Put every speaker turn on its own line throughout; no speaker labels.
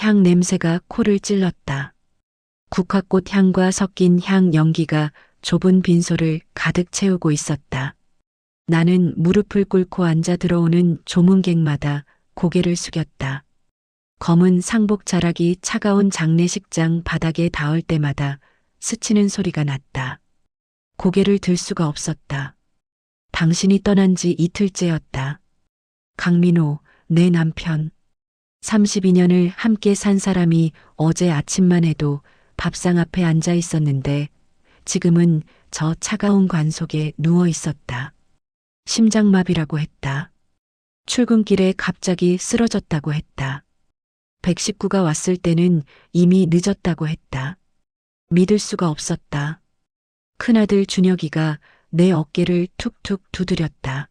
향 냄새가 코를 찔렀다. 국화꽃 향과 섞인 향 연기가 좁은 빈소를 가득 채우고 있었다. 나는 무릎을 꿇고 앉아 들어오는 조문객마다 고개를 숙였다. 검은 상복 자락이 차가운 장례식장 바닥에 닿을 때마다 스치는 소리가 났다. 고개를 들 수가 없었다. 당신이 떠난 지 이틀째였다. 강민호, 내 남편. 32년을 함께 산 사람이 어제 아침만 해도 밥상 앞에 앉아 있었는데 지금은 저 차가운 관 속에 누워 있었다. 심장마비라고 했다. 출근길에 갑자기 쓰러졌다고 했다. 119가 왔을 때는 이미 늦었다고 했다. 믿을 수가 없었다. 큰아들 준혁이가 내 어깨를 툭툭 두드렸다.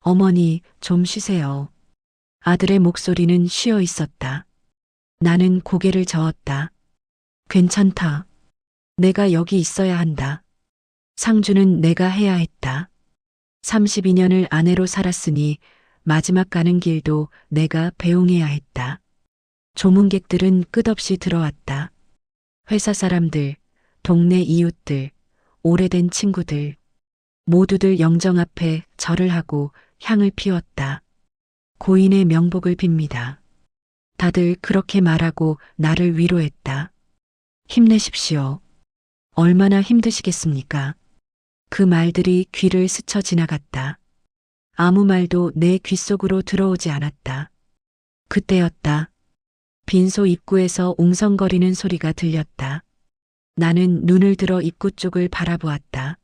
어머니, 좀 쉬세요. 아들의 목소리는 쉬어 있었다. 나는 고개를 저었다. 괜찮다. 내가 여기 있어야 한다. 상주는 내가 해야 했다. 32년을 아내로 살았으니 마지막 가는 길도 내가 배웅해야 했다. 조문객들은 끝없이 들어왔다. 회사 사람들, 동네 이웃들, 오래된 친구들, 모두들 영정 앞에 절을 하고 향을 피웠다. 고인의 명복을 빕니다. 다들 그렇게 말하고 나를 위로했다. 힘내십시오. 얼마나 힘드시겠습니까? 그 말들이 귀를 스쳐 지나갔다. 아무 말도 내 귓속으로 들어오지 않았다. 그때였다. 빈소 입구에서 웅성거리는 소리가 들렸다. 나는 눈을 들어 입구 쪽을 바라보았다.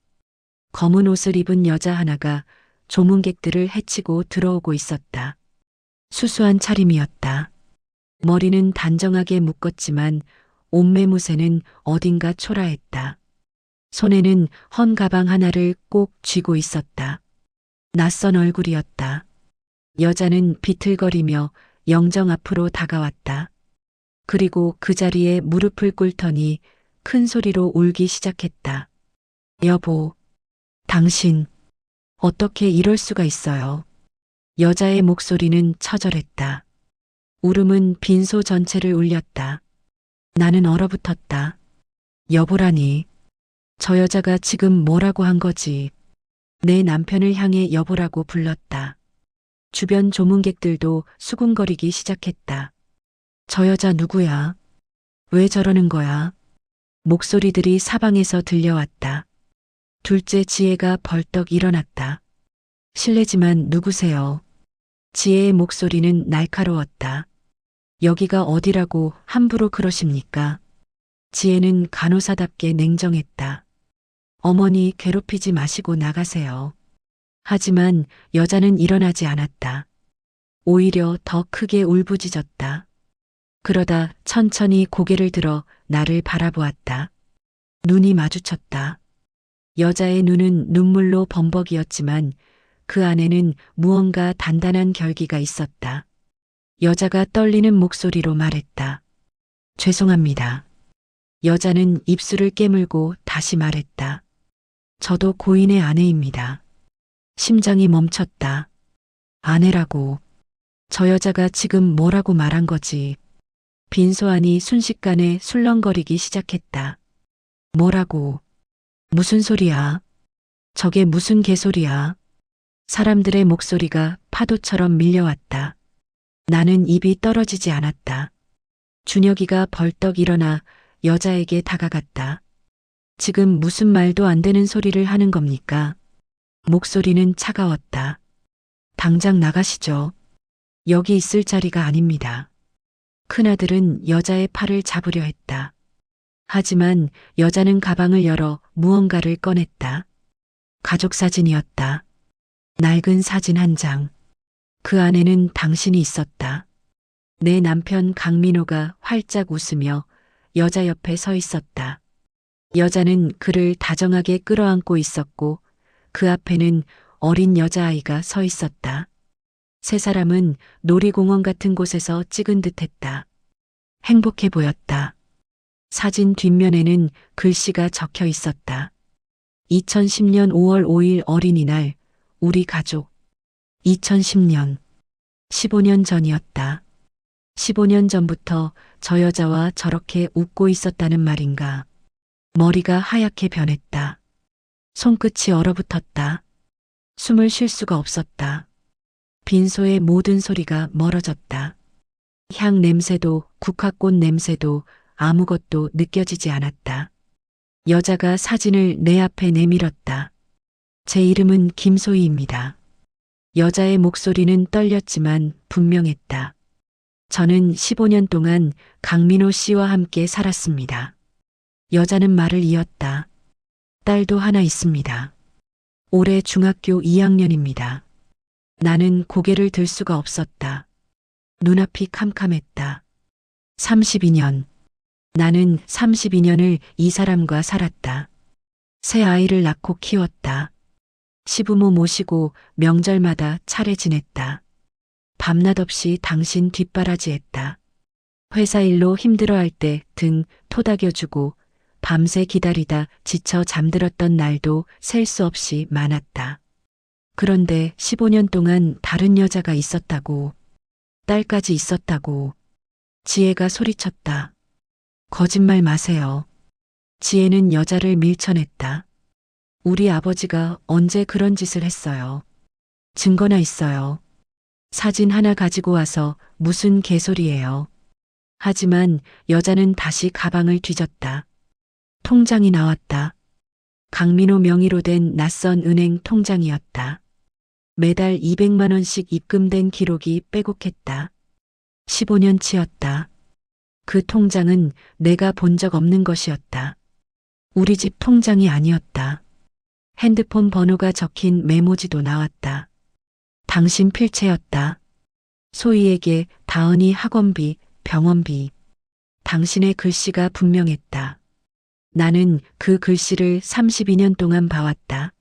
검은 옷을 입은 여자 하나가 조문객들을 헤치고 들어오고 있었다. 수수한 차림이었다. 머리는 단정하게 묶었지만 옷매무새는 어딘가 초라했다. 손에는 헌 가방 하나를 꼭 쥐고 있었다. 낯선 얼굴이었다. 여자는 비틀거리며 영정 앞으로 다가왔다. 그리고 그 자리에 무릎을 꿇더니 큰 소리로 울기 시작했다. 여보, 당신, 어떻게 이럴 수가 있어요? 여자의 목소리는 처절했다. 울음은 빈소 전체를 울렸다. 나는 얼어붙었다. 여보라니. 저 여자가 지금 뭐라고 한 거지? 내 남편을 향해 여보라고 불렀다. 주변 조문객들도 수군거리기 시작했다. 저 여자 누구야? 왜 저러는 거야? 목소리들이 사방에서 들려왔다. 둘째 지혜가 벌떡 일어났다. 실례지만 누구세요? 지혜의 목소리는 날카로웠다. 여기가 어디라고 함부로 그러십니까? 지혜는 간호사답게 냉정했다. 어머니 괴롭히지 마시고 나가세요. 하지만 여자는 일어나지 않았다. 오히려 더 크게 울부짖었다. 그러다 천천히 고개를 들어 나를 바라보았다. 눈이 마주쳤다. 여자의 눈은 눈물로 범벅이었지만 그 안에는 무언가 단단한 결기가 있었다. 여자가 떨리는 목소리로 말했다. 죄송합니다. 여자는 입술을 깨물고 다시 말했다. 저도 고인의 아내입니다. 심장이 멈췄다. 아내라고. 저 여자가 지금 뭐라고 말한 거지? 빈소 안이 순식간에 술렁거리기 시작했다. 뭐라고? 무슨 소리야? 저게 무슨 개소리야? 사람들의 목소리가 파도처럼 밀려왔다. 나는 입이 떨어지지 않았다. 준혁이가 벌떡 일어나 여자에게 다가갔다. 지금 무슨 말도 안 되는 소리를 하는 겁니까? 목소리는 차가웠다. 당장 나가시죠. 여기 있을 자리가 아닙니다. 큰아들은 여자의 팔을 잡으려 했다. 하지만 여자는 가방을 열어 무언가를 꺼냈다. 가족 사진이었다. 낡은 사진 한 장. 그 안에는 당신이 있었다. 내 남편 강민호가 활짝 웃으며 여자 옆에 서 있었다. 여자는 그를 다정하게 끌어안고 있었고 그 앞에는 어린 여자아이가 서 있었다. 세 사람은 놀이공원 같은 곳에서 찍은 듯했다. 행복해 보였다. 사진 뒷면에는 글씨가 적혀 있었다. 2010년 5월 5일 어린이날, 우리 가족. 2010년. 15년 전이었다. 15년 전부터 저 여자와 저렇게 웃고 있었다는 말인가. 머리가 하얗게 변했다. 손끝이 얼어붙었다. 숨을 쉴 수가 없었다. 빈소의 모든 소리가 멀어졌다. 향 냄새도 국화꽃 냄새도 아무것도 느껴지지 않았다. 여자가 사진을 내 앞에 내밀었다. 제 이름은 김소희입니다. 여자의 목소리는 떨렸지만 분명했다. 저는 15년 동안 강민호 씨와 함께 살았습니다. 여자는 말을 이었다. 딸도 하나 있습니다. 올해 중학교 2학년입니다. 나는 고개를 들 수가 없었다. 눈앞이 캄캄했다. 32년. 나는 32년을 이 사람과 살았다. 새 아이를 낳고 키웠다. 시부모 모시고 명절마다 차례 지냈다. 밤낮 없이 당신 뒷바라지했다. 회사 일로 힘들어할 때 등 토닥여주고 밤새 기다리다 지쳐 잠들었던 날도 셀 수 없이 많았다. 그런데 15년 동안 다른 여자가 있었다고, 딸까지 있었다고. 지혜가 소리쳤다. 거짓말 마세요. 지혜는 여자를 밀쳐냈다. 우리 아버지가 언제 그런 짓을 했어요. 증거나 있어요. 사진 하나 가지고 와서 무슨 개소리예요. 하지만 여자는 다시 가방을 뒤졌다. 통장이 나왔다. 강민호 명의로 된 낯선 은행 통장이었다. 매달 200만 원씩 입금된 기록이 빼곡했다. 15년치였다. 그 통장은 내가 본 적 없는 것이었다. 우리 집 통장이 아니었다. 핸드폰 번호가 적힌 메모지도 나왔다. 당신 필체였다. 소희에게 다은이 학원비, 병원비. 당신의 글씨가 분명했다. 나는 그 글씨를 32년 동안 봐왔다.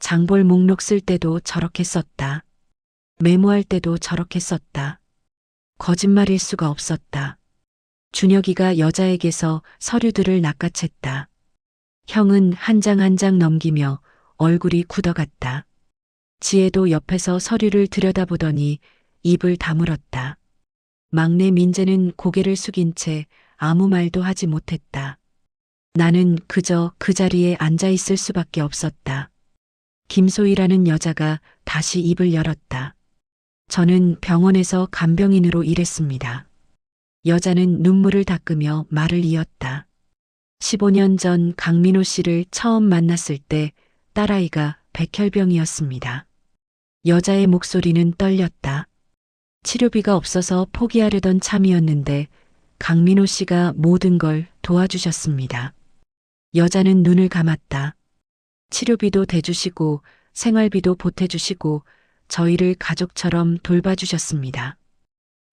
장볼 목록 쓸 때도 저렇게 썼다. 메모할 때도 저렇게 썼다. 거짓말일 수가 없었다. 준혁이가 여자에게서 서류들을 낚아챘다. 형은 한 장 한 장 넘기며 얼굴이 굳어갔다. 지혜도 옆에서 서류를 들여다보더니 입을 다물었다. 막내 민재는 고개를 숙인 채 아무 말도 하지 못했다. 나는 그저 그 자리에 앉아 있을 수밖에 없었다. 김소희라는 여자가 다시 입을 열었다. 저는 병원에서 간병인으로 일했습니다. 여자는 눈물을 닦으며 말을 이었다. 15년 전 강민호 씨를 처음 만났을 때 딸아이가 백혈병이었습니다. 여자의 목소리는 떨렸다. 치료비가 없어서 포기하려던 참이었는데 강민호 씨가 모든 걸 도와주셨습니다. 여자는 눈을 감았다. 치료비도 대주시고 생활비도 보태주시고 저희를 가족처럼 돌봐주셨습니다.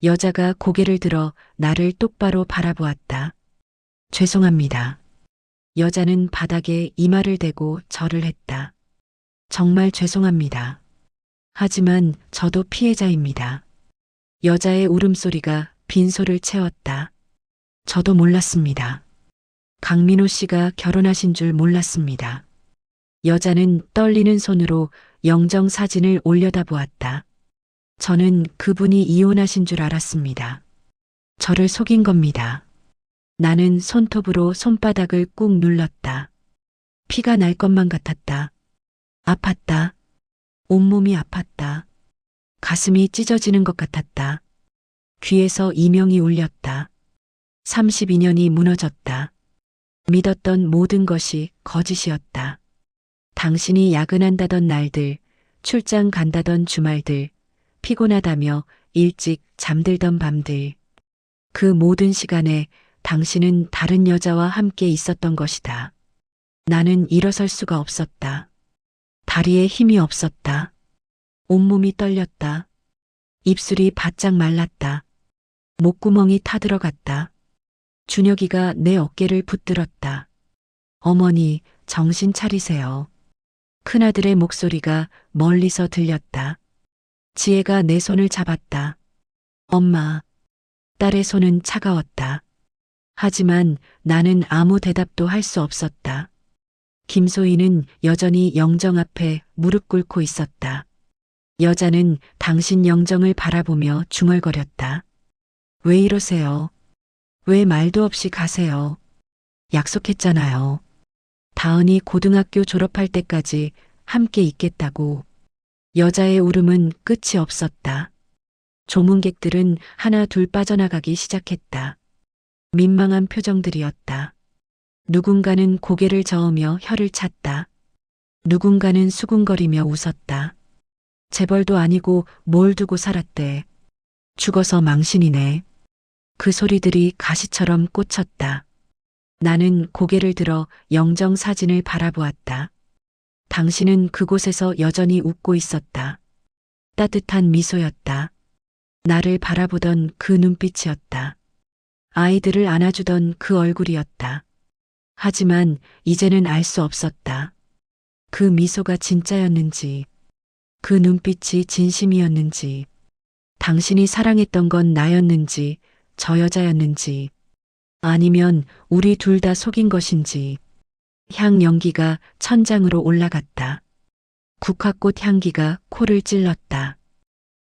여자가 고개를 들어 나를 똑바로 바라보았다. 죄송합니다. 여자는 바닥에 이마를 대고 절을 했다. 정말 죄송합니다. 하지만 저도 피해자입니다. 여자의 울음소리가 빈소를 채웠다. 저도 몰랐습니다. 강민호 씨가 결혼하신 줄 몰랐습니다. 여자는 떨리는 손으로 영정 사진을 올려다보았다. 저는 그분이 이혼하신 줄 알았습니다. 저를 속인 겁니다. 나는 손톱으로 손바닥을 꾹 눌렀다. 피가 날 것만 같았다. 아팠다. 온몸이 아팠다. 가슴이 찢어지는 것 같았다. 귀에서 이명이 울렸다. 32년이 무너졌다. 믿었던 모든 것이 거짓이었다. 당신이 야근한다던 날들, 출장 간다던 주말들, 피곤하다며 일찍 잠들던 밤들. 그 모든 시간에 당신은 다른 여자와 함께 있었던 것이다. 나는 일어설 수가 없었다. 다리에 힘이 없었다. 온몸이 떨렸다. 입술이 바짝 말랐다. 목구멍이 타들어갔다. 준혁이가 내 어깨를 붙들었다. 어머니, 정신 차리세요. 큰아들의 목소리가 멀리서 들렸다. 지혜가 내 손을 잡았다. 엄마. 딸의 손은 차가웠다. 하지만 나는 아무 대답도 할 수 없었다. 김소희는 여전히 영정 앞에 무릎 꿇고 있었다. 여자는 당신 영정을 바라보며 중얼거렸다. 왜 이러세요? 왜 말도 없이 가세요? 약속했잖아요. 다은이 고등학교 졸업할 때까지 함께 있겠다고. 여자의 울음은 끝이 없었다. 조문객들은 하나 둘 빠져나가기 시작했다. 민망한 표정들이었다. 누군가는 고개를 저으며 혀를 찼다. 누군가는 수군거리며 웃었다. 재벌도 아니고 뭘 두고 살았대. 죽어서 망신이네. 그 소리들이 가시처럼 꽂혔다. 나는 고개를 들어 영정 사진을 바라보았다. 당신은 그곳에서 여전히 웃고 있었다. 따뜻한 미소였다. 나를 바라보던 그 눈빛이었다. 아이들을 안아주던 그 얼굴이었다. 하지만 이제는 알 수 없었다. 그 미소가 진짜였는지, 그 눈빛이 진심이었는지, 당신이 사랑했던 건 나였는지, 저 여자였는지, 아니면 우리 둘 다 속인 것인지. 향 연기가 천장으로 올라갔다. 국화꽃 향기가 코를 찔렀다.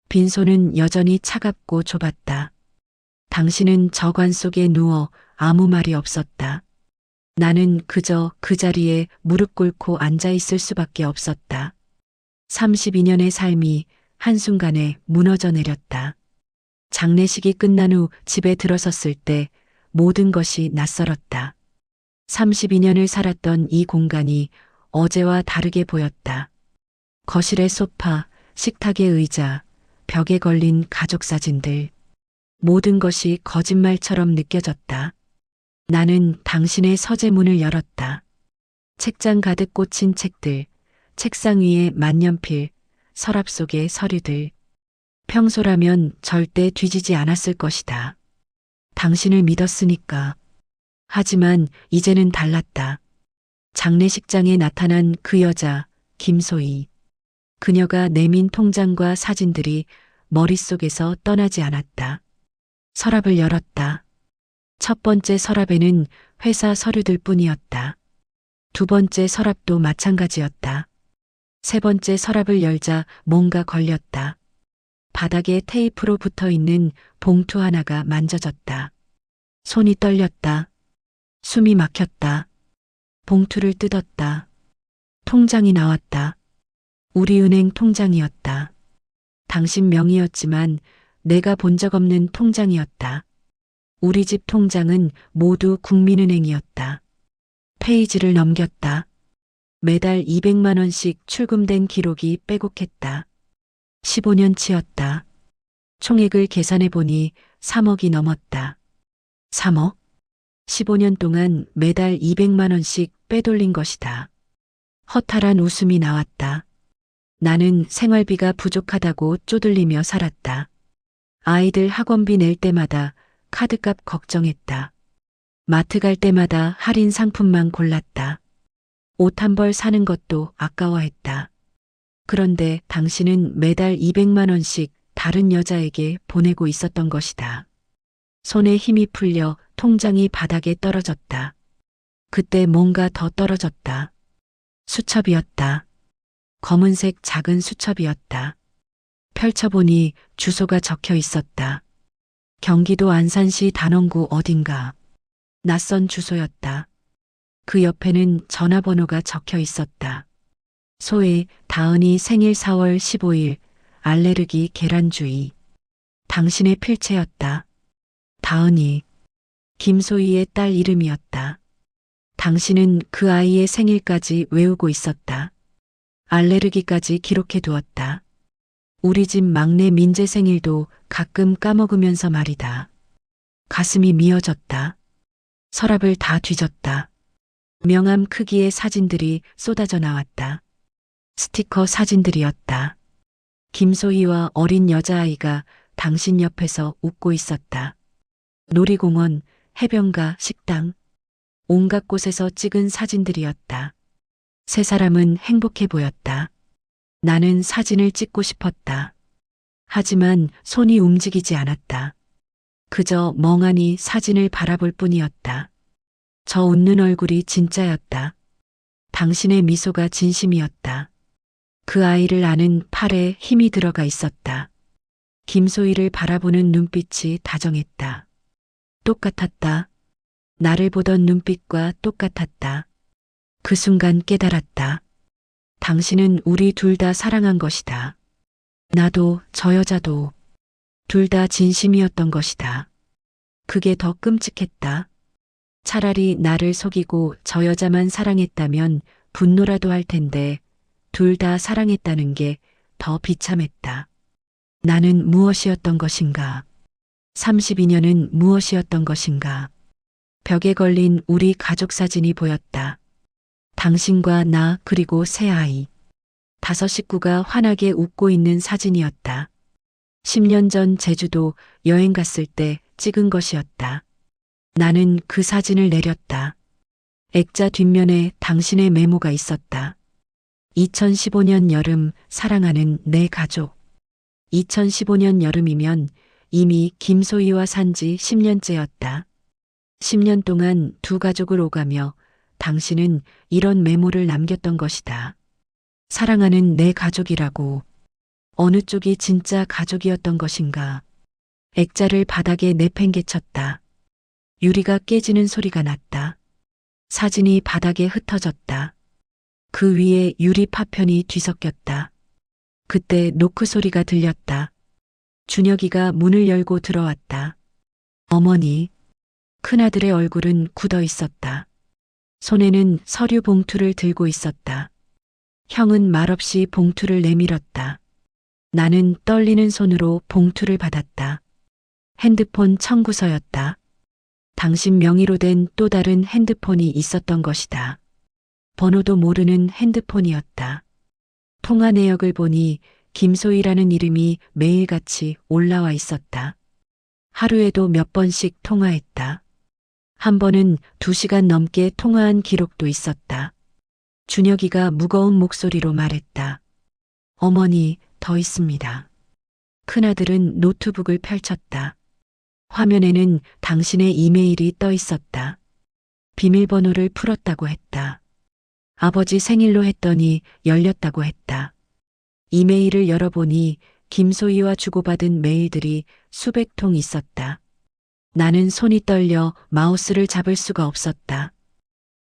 빈손은 여전히 차갑고 좁았다. 당신은 저관 속에 누워 아무 말이 없었다. 나는 그저 그 자리에 무릎 꿇고 앉아 있을 수밖에 없었다. 32년의 삶이 한순간에 무너져 내렸다. 장례식이 끝난 후 집에 들어섰을 때 모든 것이 낯설었다. 32년을 살았던 이 공간이 어제와 다르게 보였다. 거실의 소파, 식탁의 의자, 벽에 걸린 가족 사진들. 모든 것이 거짓말처럼 느껴졌다. 나는 당신의 서재문을 열었다. 책장 가득 꽂힌 책들, 책상 위에 만년필, 서랍 속의 서류들. 평소라면 절대 뒤지지 않았을 것이다. 당신을 믿었으니까. 하지만 이제는 달랐다. 장례식장에 나타난 그 여자, 김소희. 그녀가 내민 통장과 사진들이 머릿속에서 떠나지 않았다. 서랍을 열었다. 첫 번째 서랍에는 회사 서류들 뿐이었다. 두 번째 서랍도 마찬가지였다. 세 번째 서랍을 열자 뭔가 걸렸다. 바닥에 테이프로 붙어 있는 봉투 하나가 만져졌다. 손이 떨렸다. 숨이 막혔다. 봉투를 뜯었다. 통장이 나왔다. 우리은행 통장이었다. 당신 명의였지만 내가 본 적 없는 통장이었다. 우리 집 통장은 모두 국민은행이었다. 페이지를 넘겼다. 매달 200만 원씩 출금된 기록이 빼곡했다. 15년치였다. 총액을 계산해 보니 3억이 넘었다. 3억? 15년 동안 매달 200만 원씩 빼돌린 것이다. 허탈한 웃음이 나왔다. 나는 생활비가 부족하다고 쪼들리며 살았다. 아이들 학원비 낼 때마다 카드값 걱정했다. 마트 갈 때마다 할인 상품만 골랐다. 옷 한 벌 사는 것도 아까워했다. 그런데 당신은 매달 200만 원씩 다른 여자에게 보내고 있었던 것이다. 손에 힘이 풀려 통장이 바닥에 떨어졌다. 그때 뭔가 더 떨어졌다. 수첩이었다. 검은색 작은 수첩이었다. 펼쳐보니 주소가 적혀 있었다. 경기도 안산시 단원구 어딘가. 낯선 주소였다. 그 옆에는 전화번호가 적혀 있었다. 소혜 다은이 생일 4월 15일 알레르기 계란주의. 당신의 필체였다. 다은이. 김소희의 딸 이름이었다. 당신은 그 아이의 생일까지 외우고 있었다. 알레르기까지 기록해 두었다. 우리 집 막내 민재 생일도 가끔 까먹으면서 말이다. 가슴이 미어졌다. 서랍을 다 뒤졌다. 명함 크기의 사진들이 쏟아져 나왔다. 스티커 사진들이었다. 김소희와 어린 여자아이가 당신 옆에서 웃고 있었다. 놀이공원, 해변가, 식당, 온갖 곳에서 찍은 사진들이었다. 세 사람은 행복해 보였다. 나는 사진을 찍고 싶었다. 하지만 손이 움직이지 않았다. 그저 멍하니 사진을 바라볼 뿐이었다. 저 웃는 얼굴이 진짜였다. 당신의 미소가 진심이었다. 그 아이를 아는 팔에 힘이 들어가 있었다. 김소희를 바라보는 눈빛이 다정했다. 똑같았다. 나를 보던 눈빛과 똑같았다. 그 순간 깨달았다. 당신은 우리 둘 다 사랑한 것이다. 나도 저 여자도 둘 다 진심이었던 것이다. 그게 더 끔찍했다. 차라리 나를 속이고 저 여자만 사랑했다면 분노라도 할 텐데 둘 다 사랑했다는 게 더 비참했다. 나는 무엇이었던 것인가? 32년은 무엇이었던 것인가? 벽에 걸린 우리 가족 사진이 보였다. 당신과 나 그리고 새 아이. 5 식구가 환하게 웃고 있는 사진이었다. 10년 전 제주도 여행 갔을 때 찍은 것이었다. 나는 그 사진을 내렸다. 액자 뒷면에 당신의 메모가 있었다. 2015년 여름 사랑하는 내 가족. 2015년 여름이면 이미 김소희와 산지 10년째였다. 10년 동안 두 가족을 오가며 당신은 이런 메모를 남겼던 것이다. 사랑하는 내 가족이라고. 어느 쪽이 진짜 가족이었던 것인가. 액자를 바닥에 내팽개쳤다. 유리가 깨지는 소리가 났다. 사진이 바닥에 흩어졌다. 그 위에 유리 파편이 뒤섞였다. 그때 노크 소리가 들렸다. 준혁이가 문을 열고 들어왔다. 어머니. 큰아들의 얼굴은 굳어 있었다. 손에는 서류 봉투를 들고 있었다. 형은 말없이 봉투를 내밀었다. 나는 떨리는 손으로 봉투를 받았다. 핸드폰 청구서였다. 당신 명의로 된 또 다른 핸드폰이 있었던 것이다. 번호도 모르는 핸드폰이었다. 통화 내역을 보니 김소희라는 이름이 매일같이 올라와 있었다. 하루에도 몇 번씩 통화했다. 한 번은 2시간 넘게 통화한 기록도 있었다. 준혁이가 무거운 목소리로 말했다. 어머니, 더 있습니다. 큰아들은 노트북을 펼쳤다. 화면에는 당신의 이메일이 떠 있었다. 비밀번호를 풀었다고 했다. 아버지 생일로 했더니 열렸다고 했다. 이메일을 열어보니 김소희와 주고받은 메일들이 수백 통 있었다. 나는 손이 떨려 마우스를 잡을 수가 없었다.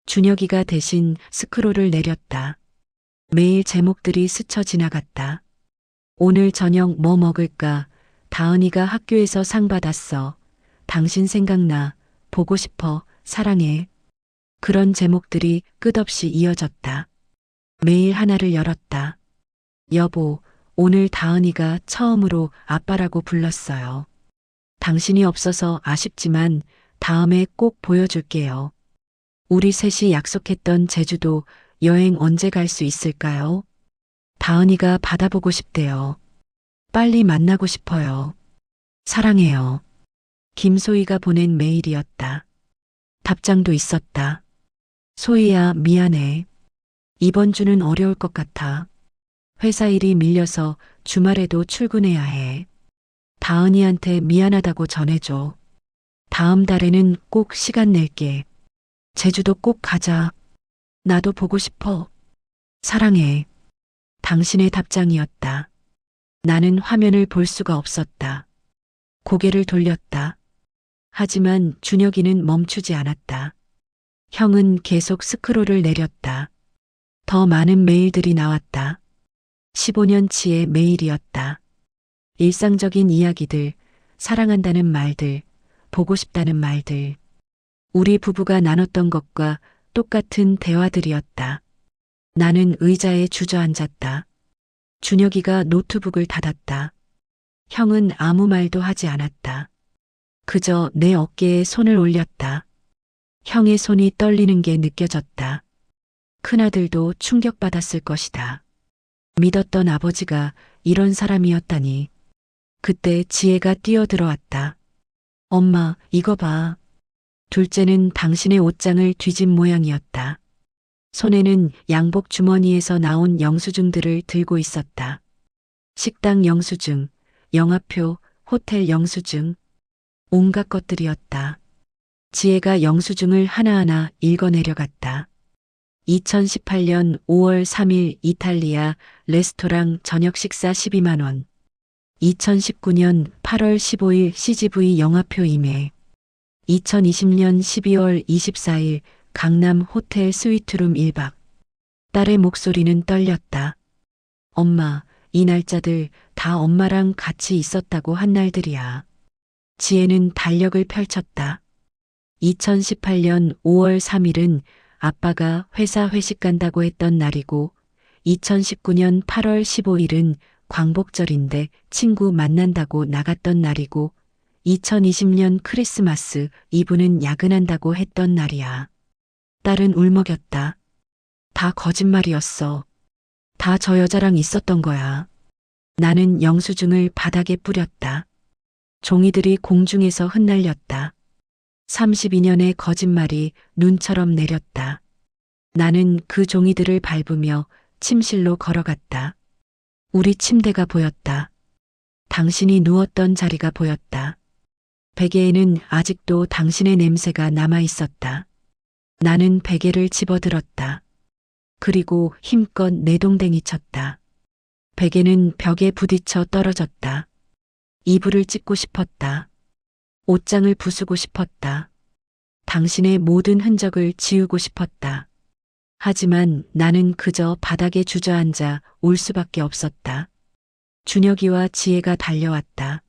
준혁이가 대신 스크롤을 내렸다. 메일 제목들이 스쳐 지나갔다. 오늘 저녁 뭐 먹을까? 다은이가 학교에서 상 받았어. 당신 생각나. 보고 싶어. 사랑해. 그런 제목들이 끝없이 이어졌다. 메일 하나를 열었다. 여보, 오늘 다은이가 처음으로 아빠라고 불렀어요. 당신이 없어서 아쉽지만 다음에 꼭 보여줄게요. 우리 셋이 약속했던 제주도 여행 언제 갈 수 있을까요? 다은이가 받아보고 싶대요. 빨리 만나고 싶어요. 사랑해요. 김소희가 보낸 메일이었다. 답장도 있었다. 소희야, 미안해. 이번 주는 어려울 것 같아. 회사 일이 밀려서 주말에도 출근해야 해. 다은이한테 미안하다고 전해줘. 다음 달에는 꼭 시간 낼게. 제주도 꼭 가자. 나도 보고 싶어. 사랑해. 당신의 답장이었다. 나는 화면을 볼 수가 없었다. 고개를 돌렸다. 하지만 준혁이는 멈추지 않았다. 형은 계속 스크롤을 내렸다. 더 많은 메일들이 나왔다. 15년치의 메일이었다. 일상적인 이야기들, 사랑한다는 말들, 보고 싶다는 말들. 우리 부부가 나눴던 것과 똑같은 대화들이었다. 나는 의자에 주저앉았다. 준혁이가 노트북을 닫았다. 형은 아무 말도 하지 않았다. 그저 내 어깨에 손을 올렸다. 형의 손이 떨리는 게 느껴졌다. 큰아들도 충격받았을 것이다. 믿었던 아버지가 이런 사람이었다니. 그때 지혜가 뛰어들어왔다. 엄마, 이거 봐. 둘째는 당신의 옷장을 뒤진 모양이었다. 손에는 양복 주머니에서 나온 영수증들을 들고 있었다. 식당 영수증, 영화표, 호텔 영수증, 온갖 것들이었다. 지혜가 영수증을 하나하나 읽어내려갔다. 2018년 5월 3일 이탈리아 레스토랑 저녁 식사 12만 원. 2019년 8월 15일 CGV 영화표 임해. 2020년 12월 24일 강남 호텔 스위트룸 1박. 딸의 목소리는 떨렸다. 엄마, 이 날짜들 다 엄마랑 같이 있었다고 한 날들이야. 지혜는 달력을 펼쳤다. 2018년 5월 3일은 아빠가 회사 회식 간다고 했던 날이고, 2019년 8월 15일은 광복절인데 친구 만난다고 나갔던 날이고, 2020년 크리스마스 이브는 야근한다고 했던 날이야. 딸은 울먹였다. 다 거짓말이었어. 다 저 여자랑 있었던 거야. 나는 영수증을 바닥에 뿌렸다. 종이들이 공중에서 흩날렸다. 32년의 거짓말이 눈처럼 내렸다. 나는 그 종이들을 밟으며 침실로 걸어갔다. 우리 침대가 보였다. 당신이 누웠던 자리가 보였다. 베개에는 아직도 당신의 냄새가 남아 있었다. 나는 베개를 집어들었다. 그리고 힘껏 내동댕이 쳤다. 베개는 벽에 부딪혀 떨어졌다. 이불을 찢고 싶었다. 옷장을 부수고 싶었다. 당신의 모든 흔적을 지우고 싶었다. 하지만 나는 그저 바닥에 주저앉아 울 수밖에 없었다. 준혁이와 지혜가 달려왔다.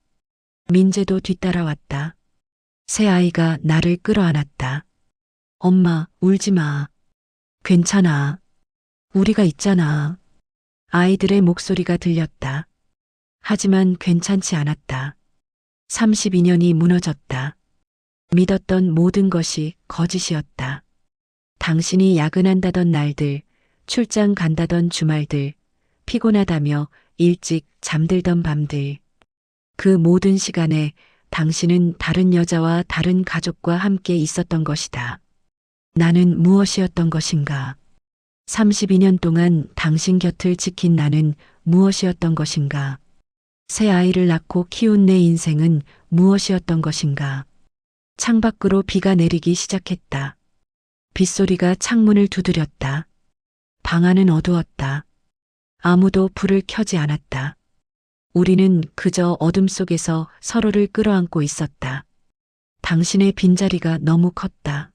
민재도 뒤따라왔다. 새 아이가 나를 끌어안았다. 엄마, 울지 마. 괜찮아. 우리가 있잖아. 아이들의 목소리가 들렸다. 하지만 괜찮지 않았다. 32년이 무너졌다. 믿었던 모든 것이 거짓이었다. 당신이 야근한다던 날들, 출장 간다던 주말들, 피곤하다며 일찍 잠들던 밤들. 그 모든 시간에 당신은 다른 여자와 다른 가족과 함께 있었던 것이다. 나는 무엇이었던 것인가? 32년 동안 당신 곁을 지킨 나는 무엇이었던 것인가? 새 아이를 낳고 키운 내 인생은 무엇이었던 것인가? 창밖으로 비가 내리기 시작했다. 빗소리가 창문을 두드렸다. 방 안은 어두웠다. 아무도 불을 켜지 않았다. 우리는 그저 어둠 속에서 서로를 끌어안고 있었다. 당신의 빈자리가 너무 컸다.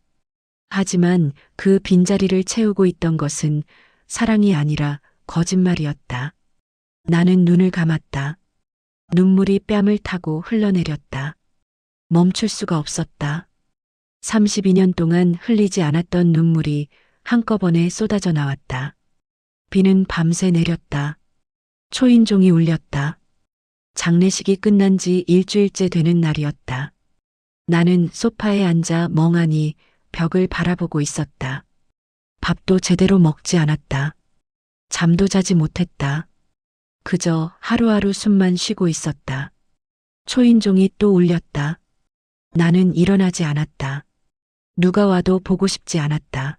하지만 그 빈자리를 채우고 있던 것은 사랑이 아니라 거짓말이었다. 나는 눈을 감았다. 눈물이 뺨을 타고 흘러내렸다. 멈출 수가 없었다. 32년 동안 흘리지 않았던 눈물이 한꺼번에 쏟아져 나왔다. 비는 밤새 내렸다. 초인종이 울렸다. 장례식이 끝난 지 일주일째 되는 날이었다. 나는 소파에 앉아 멍하니 벽을 바라보고 있었다. 밥도 제대로 먹지 않았다. 잠도 자지 못했다. 그저 하루하루 숨만 쉬고 있었다. 초인종이 또 울렸다. 나는 일어나지 않았다. 누가 와도 보고 싶지 않았다.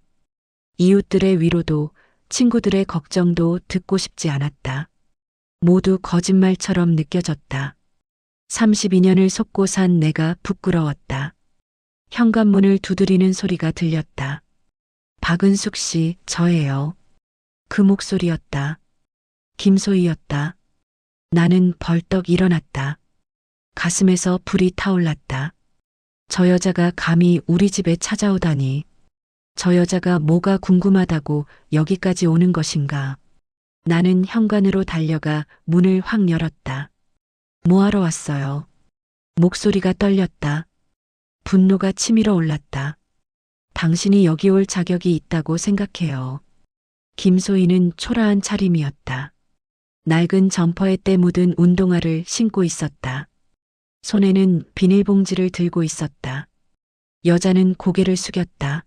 이웃들의 위로도 친구들의 걱정도 듣고 싶지 않았다. 모두 거짓말처럼 느껴졌다. 32년을 속고 산 내가 부끄러웠다. 현관문을 두드리는 소리가 들렸다. 박은숙 씨, 저예요. 그 목소리였다. 김소희였다. 나는 벌떡 일어났다. 가슴에서 불이 타올랐다. 저 여자가 감히 우리 집에 찾아오다니. 저 여자가 뭐가 궁금하다고 여기까지 오는 것인가. 나는 현관으로 달려가 문을 확 열었다. 뭐하러 왔어요? 목소리가 떨렸다. 분노가 치밀어 올랐다. 당신이 여기 올 자격이 있다고 생각해요. 김소희는 초라한 차림이었다. 낡은 점퍼에 때 묻은 운동화를 신고 있었다. 손에는 비닐봉지를 들고 있었다. 여자는 고개를 숙였다.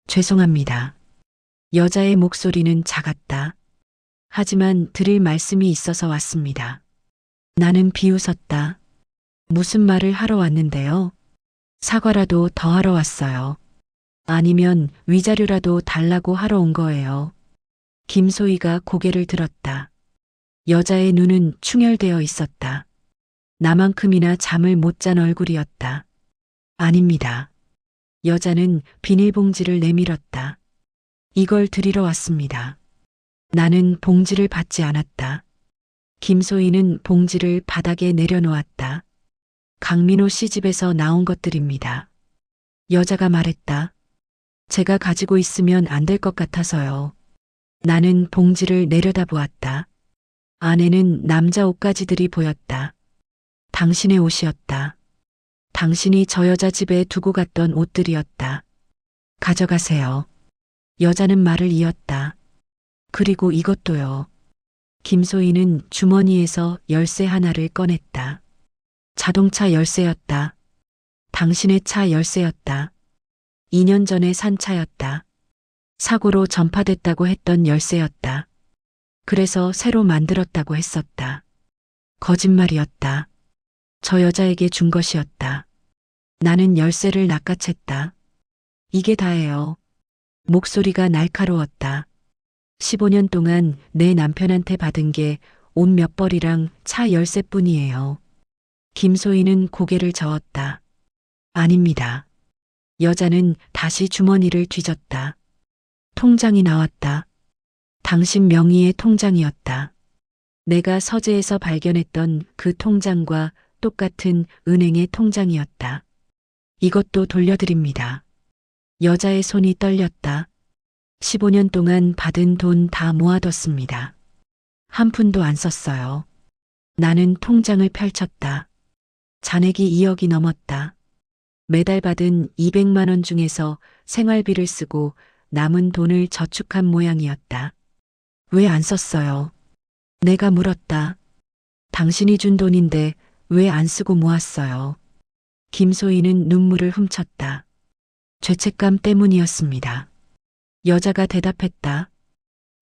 죄송합니다. 여자의 목소리는 작았다. 하지만 드릴 말씀이 있어서 왔습니다. 나는 비웃었다. 무슨 말을 하러 왔는데요? 사과라도 더 하러 왔어요. 아니면 위자료라도 달라고 하러 온 거예요. 김소희가 고개를 들었다. 여자의 눈은 충혈되어 있었다. 나만큼이나 잠을 못 잔 얼굴이었다. 아닙니다. 여자는 비닐봉지를 내밀었다. 이걸 드리러 왔습니다. 나는 봉지를 받지 않았다. 김소희는 봉지를 바닥에 내려놓았다. 강민호 씨 집에서 나온 것들입니다. 여자가 말했다. 제가 가지고 있으면 안 될 것 같아서요. 나는 봉지를 내려다보았다. 안에는 남자 옷가지들이 보였다. 당신의 옷이었다. 당신이 저 여자 집에 두고 갔던 옷들이었다. 가져가세요. 여자는 말을 이었다. 그리고 이것도요. 김소희는 주머니에서 열쇠 하나를 꺼냈다. 자동차 열쇠였다. 당신의 차 열쇠였다. 2년 전에 산 차였다. 사고로 전파됐다고 했던 열쇠였다. 그래서 새로 만들었다고 했었다. 거짓말이었다. 저 여자에게 준 것이었다. 나는 열쇠를 낚아챘다. 이게 다예요. 목소리가 날카로웠다. 15년 동안 내 남편한테 받은 게 옷 몇 벌이랑 차 열쇠뿐이에요. 김소희는 고개를 저었다. 아닙니다. 여자는 다시 주머니를 뒤졌다. 통장이 나왔다. 당신 명의의 통장이었다. 내가 서재에서 발견했던 그 통장과 똑같은 은행의 통장이었다. 이것도 돌려드립니다. 여자의 손이 떨렸다. 15년 동안 받은 돈 다 모아뒀습니다. 한 푼도 안 썼어요. 나는 통장을 펼쳤다. 잔액이 2억이 넘었다. 매달 받은 200만 원 중에서 생활비를 쓰고 남은 돈을 저축한 모양이었다. 왜 안 썼어요? 내가 물었다. 당신이 준 돈인데 왜 안 쓰고 모았어요? 김소희는 눈물을 훔쳤다. 죄책감 때문이었습니다. 여자가 대답했다.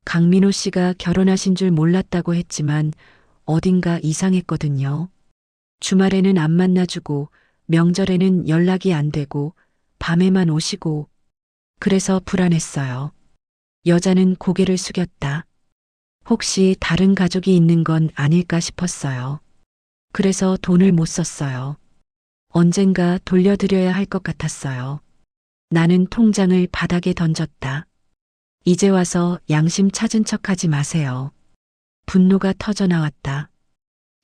강민호 씨가 결혼하신 줄 몰랐다고 했지만 어딘가 이상했거든요. 주말에는 안 만나주고 명절에는 연락이 안 되고 밤에만 오시고 그래서 불안했어요. 여자는 고개를 숙였다. 혹시 다른 가족이 있는 건 아닐까 싶었어요. 그래서 돈을 못 썼어요. 언젠가 돌려드려야 할 것 같았어요. 나는 통장을 바닥에 던졌다. 이제 와서 양심 찾은 척하지 마세요. 분노가 터져 나왔다.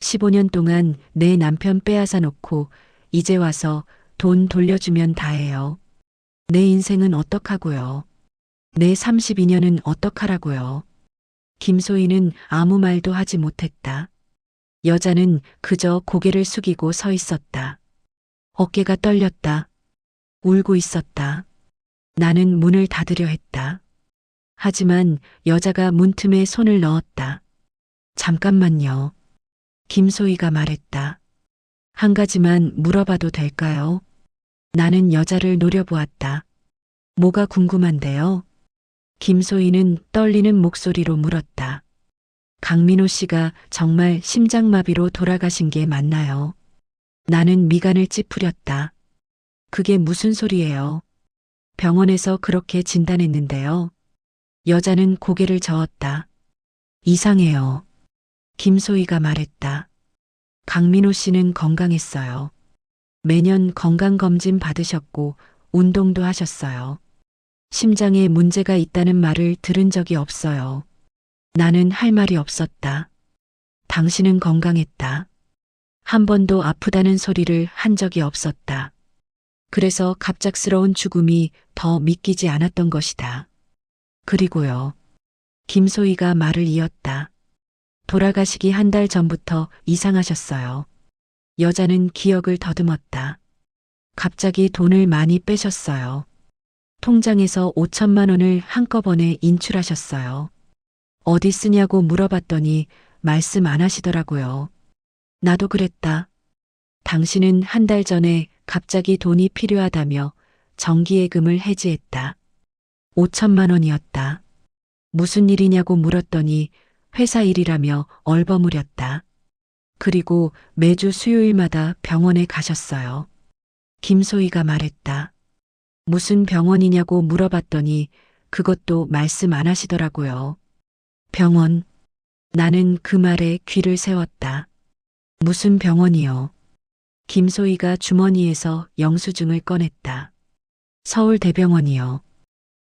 15년 동안 내 남편 빼앗아 놓고 이제 와서 돈 돌려주면 다해요. 내 인생은 어떡하고요. 내 32년은 어떡하라고요. 김소희는 아무 말도 하지 못했다. 여자는 그저 고개를 숙이고 서 있었다. 어깨가 떨렸다. 울고 있었다. 나는 문을 닫으려 했다. 하지만 여자가 문틈에 손을 넣었다. 잠깐만요. 김소희가 말했다. 한 가지만 물어봐도 될까요? 나는 여자를 노려보았다. 뭐가 궁금한데요? 김소희는 떨리는 목소리로 물었다. 강민호 씨가 정말 심장마비로 돌아가신 게 맞나요? 나는 미간을 찌푸렸다. 그게 무슨 소리예요? 병원에서 그렇게 진단했는데요. 여자는 고개를 저었다. 이상해요. 김소희가 말했다. 강민호 씨는 건강했어요. 매년 건강검진 받으셨고 운동도 하셨어요. 심장에 문제가 있다는 말을 들은 적이 없어요. 나는 할 말이 없었다. 당신은 건강했다. 한 번도 아프다는 소리를 한 적이 없었다. 그래서 갑작스러운 죽음이 더 믿기지 않았던 것이다. 그리고요. 김소희가 말을 이었다. 돌아가시기 한 달 전부터 이상하셨어요. 여자는 기억을 더듬었다. 갑자기 돈을 많이 빼셨어요. 통장에서 5천만 원을 한꺼번에 인출하셨어요. 어디 쓰냐고 물어봤더니 말씀 안 하시더라고요. 나도 그랬다. 당신은 한 달 전에 갑자기 돈이 필요하다며 정기예금을 해지했다. 5천만 원이었다. 무슨 일이냐고 물었더니 회사 일이라며 얼버무렸다. 그리고 매주 수요일마다 병원에 가셨어요. 김소희가 말했다. 무슨 병원이냐고 물어봤더니 그것도 말씀 안 하시더라고요. 병원. 나는 그 말에 귀를 세웠다. 무슨 병원이요? 김소희가 주머니에서 영수증을 꺼냈다. 서울대병원이요.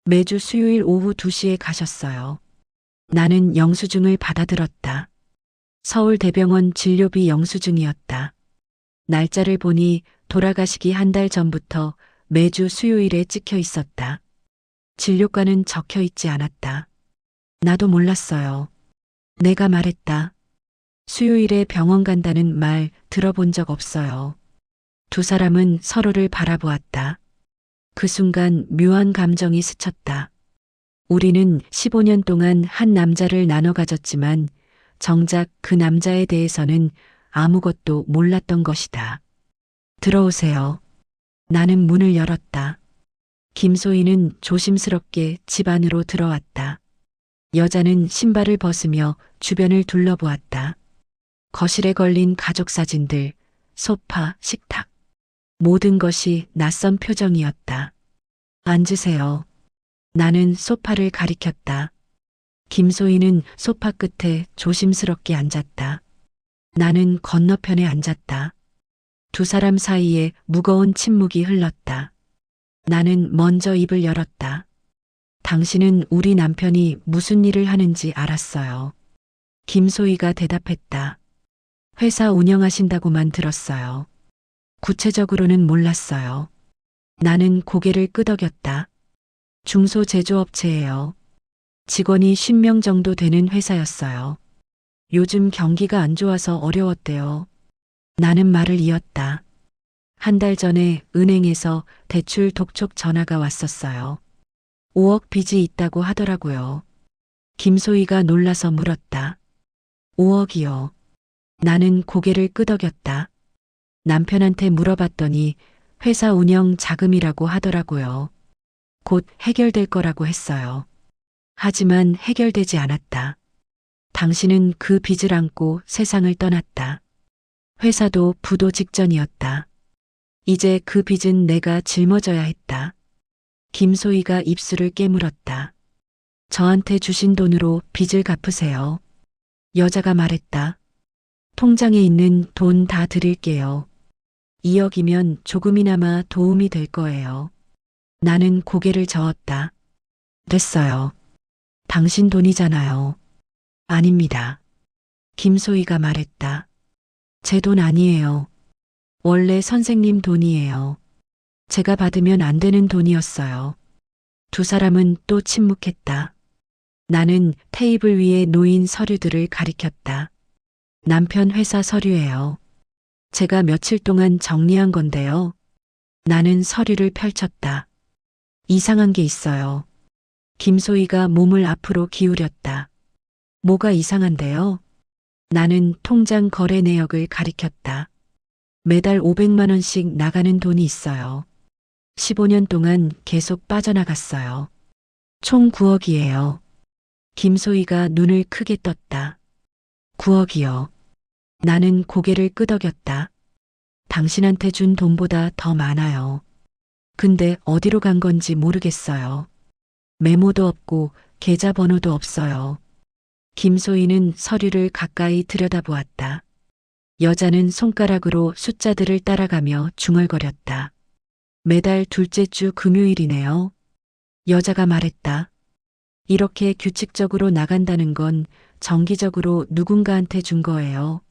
매주 수요일 오후 2시에 가셨어요. 나는 영수증을 받아들었다. 서울대병원 진료비 영수증이었다. 날짜를 보니 돌아가시기 한 달 전부터 매주 수요일에 찍혀 있었다. 진료과는 적혀 있지 않았다. 나도 몰랐어요. 내가 말했다. 수요일에 병원 간다는 말 들어본 적 없어요. 두 사람은 서로를 바라보았다. 그 순간 묘한 감정이 스쳤다. 우리는 15년 동안 한 남자를 나눠 가졌지만 정작 그 남자에 대해서는 아무것도 몰랐던 것이다. 들어오세요. 나는 문을 열었다. 김소희는 조심스럽게 집 안으로 들어왔다. 여자는 신발을 벗으며 주변을 둘러보았다. 거실에 걸린 가족 사진들, 소파, 식탁. 모든 것이 낯선 표정이었다. 앉으세요. 나는 소파를 가리켰다. 김소희는 소파 끝에 조심스럽게 앉았다. 나는 건너편에 앉았다. 두 사람 사이에 무거운 침묵이 흘렀다. 나는 먼저 입을 열었다. 당신은 우리 남편이 무슨 일을 하는지 알았어요. 김소희가 대답했다. 회사 운영하신다고만 들었어요. 구체적으로는 몰랐어요. 나는 고개를 끄덕였다. 중소제조업체예요. 직원이 50명 정도 되는 회사였어요. 요즘 경기가 안 좋아서 어려웠대요. 나는 말을 이었다. 한 달 전에 은행에서 대출 독촉 전화가 왔었어요. 5억 빚이 있다고 하더라고요. 김소희가 놀라서 물었다. 5억이요. 나는 고개를 끄덕였다. 남편한테 물어봤더니 회사 운영 자금이라고 하더라고요. 곧 해결될 거라고 했어요. 하지만 해결되지 않았다. 당신은 그 빚을 안고 세상을 떠났다. 회사도 부도 직전이었다. 이제 그 빚은 내가 짊어져야 했다. 김소희가 입술을 깨물었다. 저한테 주신 돈으로 빚을 갚으세요. 여자가 말했다. 통장에 있는 돈 다 드릴게요. 2억이면 조금이나마 도움이 될 거예요. 나는 고개를 저었다. 됐어요. 당신 돈이잖아요. 아닙니다. 김소희가 말했다. 제 돈 아니에요. 원래 선생님 돈이에요. 제가 받으면 안 되는 돈이었어요. 두 사람은 또 침묵했다. 나는 테이블 위에 놓인 서류들을 가리켰다. 남편 회사 서류예요. 제가 며칠 동안 정리한 건데요. 나는 서류를 펼쳤다. 이상한 게 있어요. 김소희가 몸을 앞으로 기울였다. 뭐가 이상한데요? 나는 통장 거래 내역을 가리켰다. 매달 500만 원씩 나가는 돈이 있어요. 15년 동안 계속 빠져나갔어요. 총 9억이에요. 김소희가 눈을 크게 떴다. 9억이요. 나는 고개를 끄덕였다. 당신한테 준 돈보다 더 많아요. 근데 어디로 간 건지 모르겠어요. 메모도 없고 계좌번호도 없어요. 김소희는 서류를 가까이 들여다보았다. 여자는 손가락으로 숫자들을 따라가며 중얼거렸다. 매달 둘째 주 금요일이네요. 여자가 말했다. 이렇게 규칙적으로 나간다는 건 정기적으로 누군가한테 준 거예요.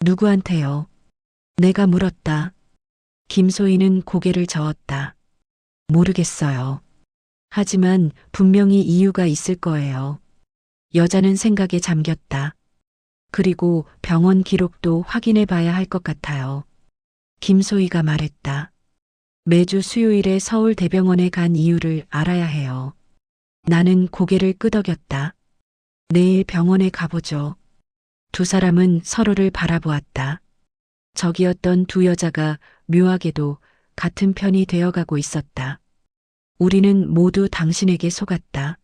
누구한테요? 내가 물었다. 김소희는 고개를 저었다. 모르겠어요. 하지만 분명히 이유가 있을 거예요. 여자는 생각에 잠겼다. 그리고 병원 기록도 확인해 봐야 할 것 같아요. 김소희가 말했다. 매주 수요일에 서울대병원에 간 이유를 알아야 해요. 나는 고개를 끄덕였다. 내일 병원에 가보죠. 두 사람은 서로를 바라보았다. 적이었던 두 여자가 묘하게도 같은 편이 되어가고 있었다. 우리는 모두 당신에게 속았다.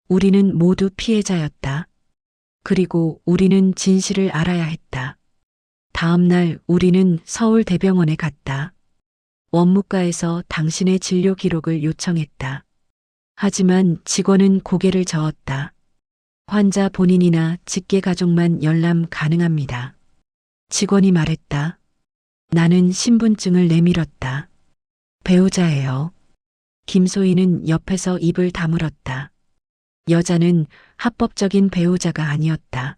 우리는 모두 피해자였다. 그리고 우리는 진실을 알아야 했다. 다음 날 우리는 서울대병원에 갔다. 원무과에서 당신의 진료 기록을 요청했다. 하지만 직원은 고개를 저었다. 환자 본인이나 직계 가족만 열람 가능합니다. 직원이 말했다. 나는 신분증을 내밀었다. 배우자예요. 김소희는 옆에서 입을 다물었다. 여자는 합법적인 배우자가 아니었다.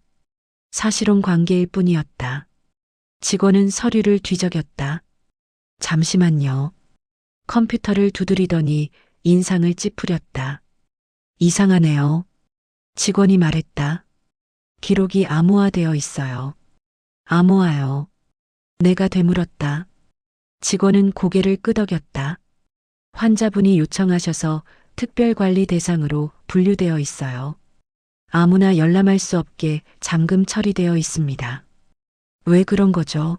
사실혼 관계일 뿐이었다. 직원은 서류를 뒤적였다. 잠시만요. 컴퓨터를 두드리더니 인상을 찌푸렸다. 이상하네요. 직원이 말했다. 기록이 암호화되어 있어요. 암호화요. 내가 되물었다. 직원은 고개를 끄덕였다. 환자분이 요청하셔서 특별관리 대상으로 분류되어 있어요. 아무나 열람할 수 없게 잠금 처리되어 있습니다. 왜 그런 거죠?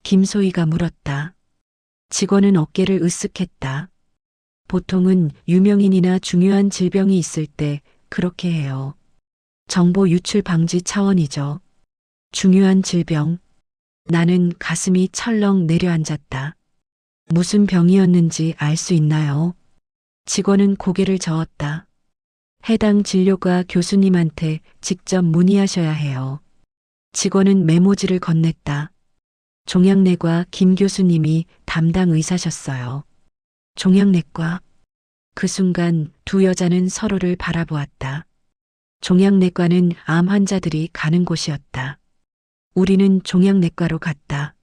김소희가 물었다. 직원은 어깨를 으쓱했다. 보통은 유명인이나 중요한 질병이 있을 때 그렇게 해요. 정보 유출 방지 차원이죠. 중요한 질병. 나는 가슴이 철렁 내려앉았다. 무슨 병이었는지 알 수 있나요? 직원은 고개를 저었다. 해당 진료과 교수님한테 직접 문의하셔야 해요. 직원은 메모지를 건넸다. 종양내과 김 교수님이 담당 의사셨어요. 종양내과. 그 순간 두 여자는 서로를 바라보았다. 종양내과는 암 환자들이 가는 곳이었다. 우리는 종양내과로 갔다.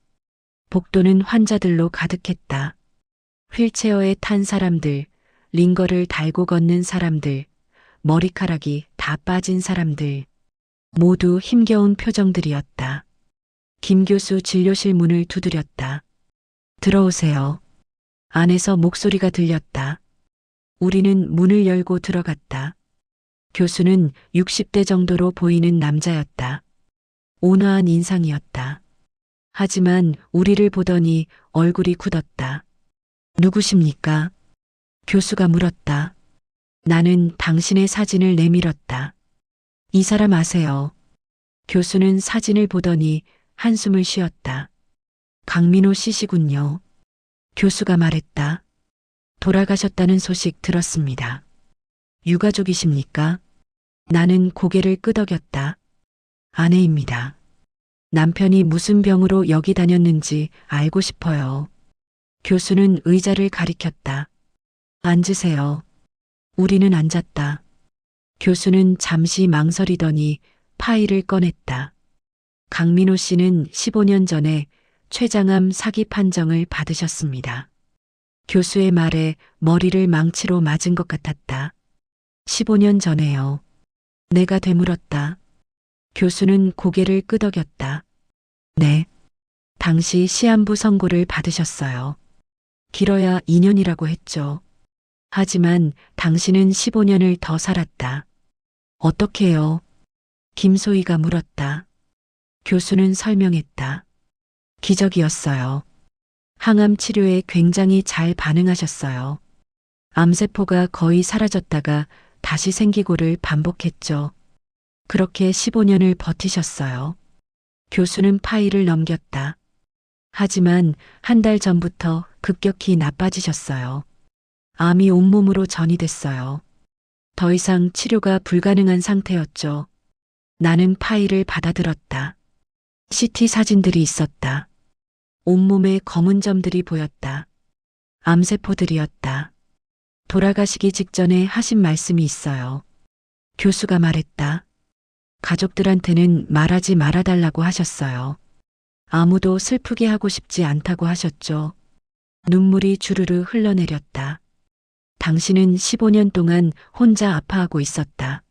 복도는 환자들로 가득했다. 휠체어에 탄 사람들, 링거를 달고 걷는 사람들, 머리카락이 다 빠진 사람들, 모두 힘겨운 표정들이었다. 김 교수 진료실 문을 두드렸다. 들어오세요. 안에서 목소리가 들렸다. 우리는 문을 열고 들어갔다. 교수는 60대 정도로 보이는 남자였다. 온화한 인상이었다. 하지만 우리를 보더니 얼굴이 굳었다. 누구십니까? 교수가 물었다. 나는 당신의 사진을 내밀었다. 이 사람 아세요? 교수는 사진을 보더니 한숨을 쉬었다. 강민호 씨시군요. 교수가 말했다. 돌아가셨다는 소식 들었습니다. 유가족이십니까? 나는 고개를 끄덕였다. 아내입니다. 남편이 무슨 병으로 여기 다녔는지 알고 싶어요. 교수는 의자를 가리켰다. 앉으세요. 우리는 앉았다. 교수는 잠시 망설이더니 파일을 꺼냈다. 강민호 씨는 15년 전에 췌장암 사기 판정을 받으셨습니다. 교수의 말에 머리를 망치로 맞은 것 같았다. 15년 전에요. 내가 되물었다. 교수는 고개를 끄덕였다. 네. 당시 시한부 선고를 받으셨어요. 길어야 2년이라고 했죠. 하지만 당신은 15년을 더 살았다. 어떻게요? 김소희가 물었다. 교수는 설명했다. 기적이었어요. 항암 치료에 굉장히 잘 반응하셨어요. 암세포가 거의 사라졌다가 다시 생기고를 반복했죠. 그렇게 15년을 버티셨어요. 교수는 파일을 넘겼다. 하지만 한 달 전부터 급격히 나빠지셨어요. 암이 온몸으로 전이됐어요. 더 이상 치료가 불가능한 상태였죠. 나는 파일을 받아들었다. CT 사진들이 있었다. 온몸에 검은 점들이 보였다. 암세포들이었다. 돌아가시기 직전에 하신 말씀이 있어요. 교수가 말했다. 가족들한테는 말하지 말아달라고 하셨어요. 아무도 슬프게 하고 싶지 않다고 하셨죠. 눈물이 주르르 흘러내렸다. 당신은 15년 동안 혼자 아파하고 있었다.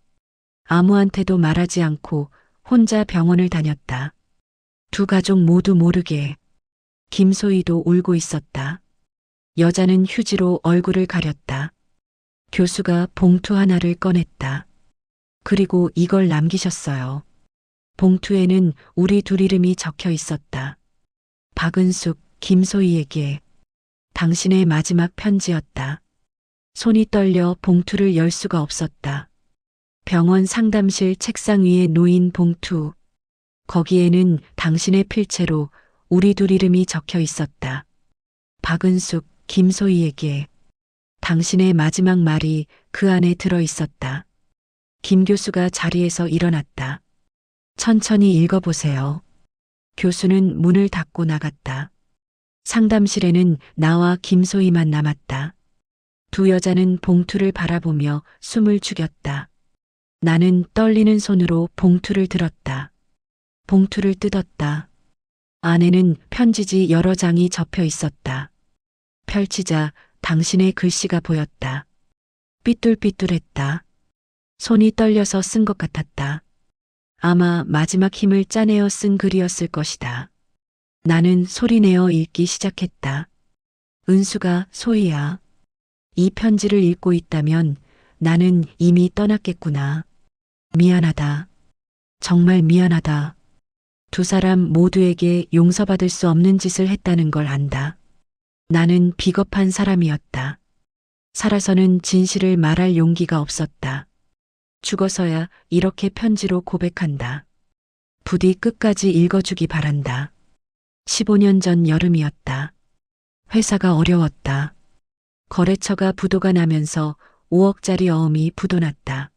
아무한테도 말하지 않고 혼자 병원을 다녔다. 두 가족 모두 모르게. 김소희도 울고 있었다. 여자는 휴지로 얼굴을 가렸다. 교수가 봉투 하나를 꺼냈다. 그리고 이걸 남기셨어요. 봉투에는 우리 둘 이름이 적혀 있었다. 박은숙, 김소희에게. 당신의 마지막 편지였다. 손이 떨려 봉투를 열 수가 없었다. 병원 상담실 책상 위에 놓인 봉투. 거기에는 당신의 필체로 우리 둘 이름이 적혀 있었다. 박은숙, 김소희에게. 당신의 마지막 말이 그 안에 들어 있었다. 김 교수가 자리에서 일어났다. 천천히 읽어보세요. 교수는 문을 닫고 나갔다. 상담실에는 나와 김소희만 남았다. 두 여자는 봉투를 바라보며 숨을 죽였다. 나는 떨리는 손으로 봉투를 들었다. 봉투를 뜯었다. 안에는 편지지 여러 장이 접혀 있었다. 펼치자 당신의 글씨가 보였다. 삐뚤삐뚤했다. 손이 떨려서 쓴 것 같았다. 아마 마지막 힘을 짜내어 쓴 글이었을 것이다. 나는 소리내어 읽기 시작했다. 은수가 소희야. 이 편지를 읽고 있다면 나는 이미 떠났겠구나. 미안하다. 정말 미안하다. 두 사람 모두에게 용서받을 수 없는 짓을 했다는 걸 안다. 나는 비겁한 사람이었다. 살아서는 진실을 말할 용기가 없었다. 죽어서야 이렇게 편지로 고백한다. 부디 끝까지 읽어주기 바란다. 15년 전 여름이었다. 회사가 어려웠다. 거래처가 부도가 나면서 5억짜리 어음이 부도났다.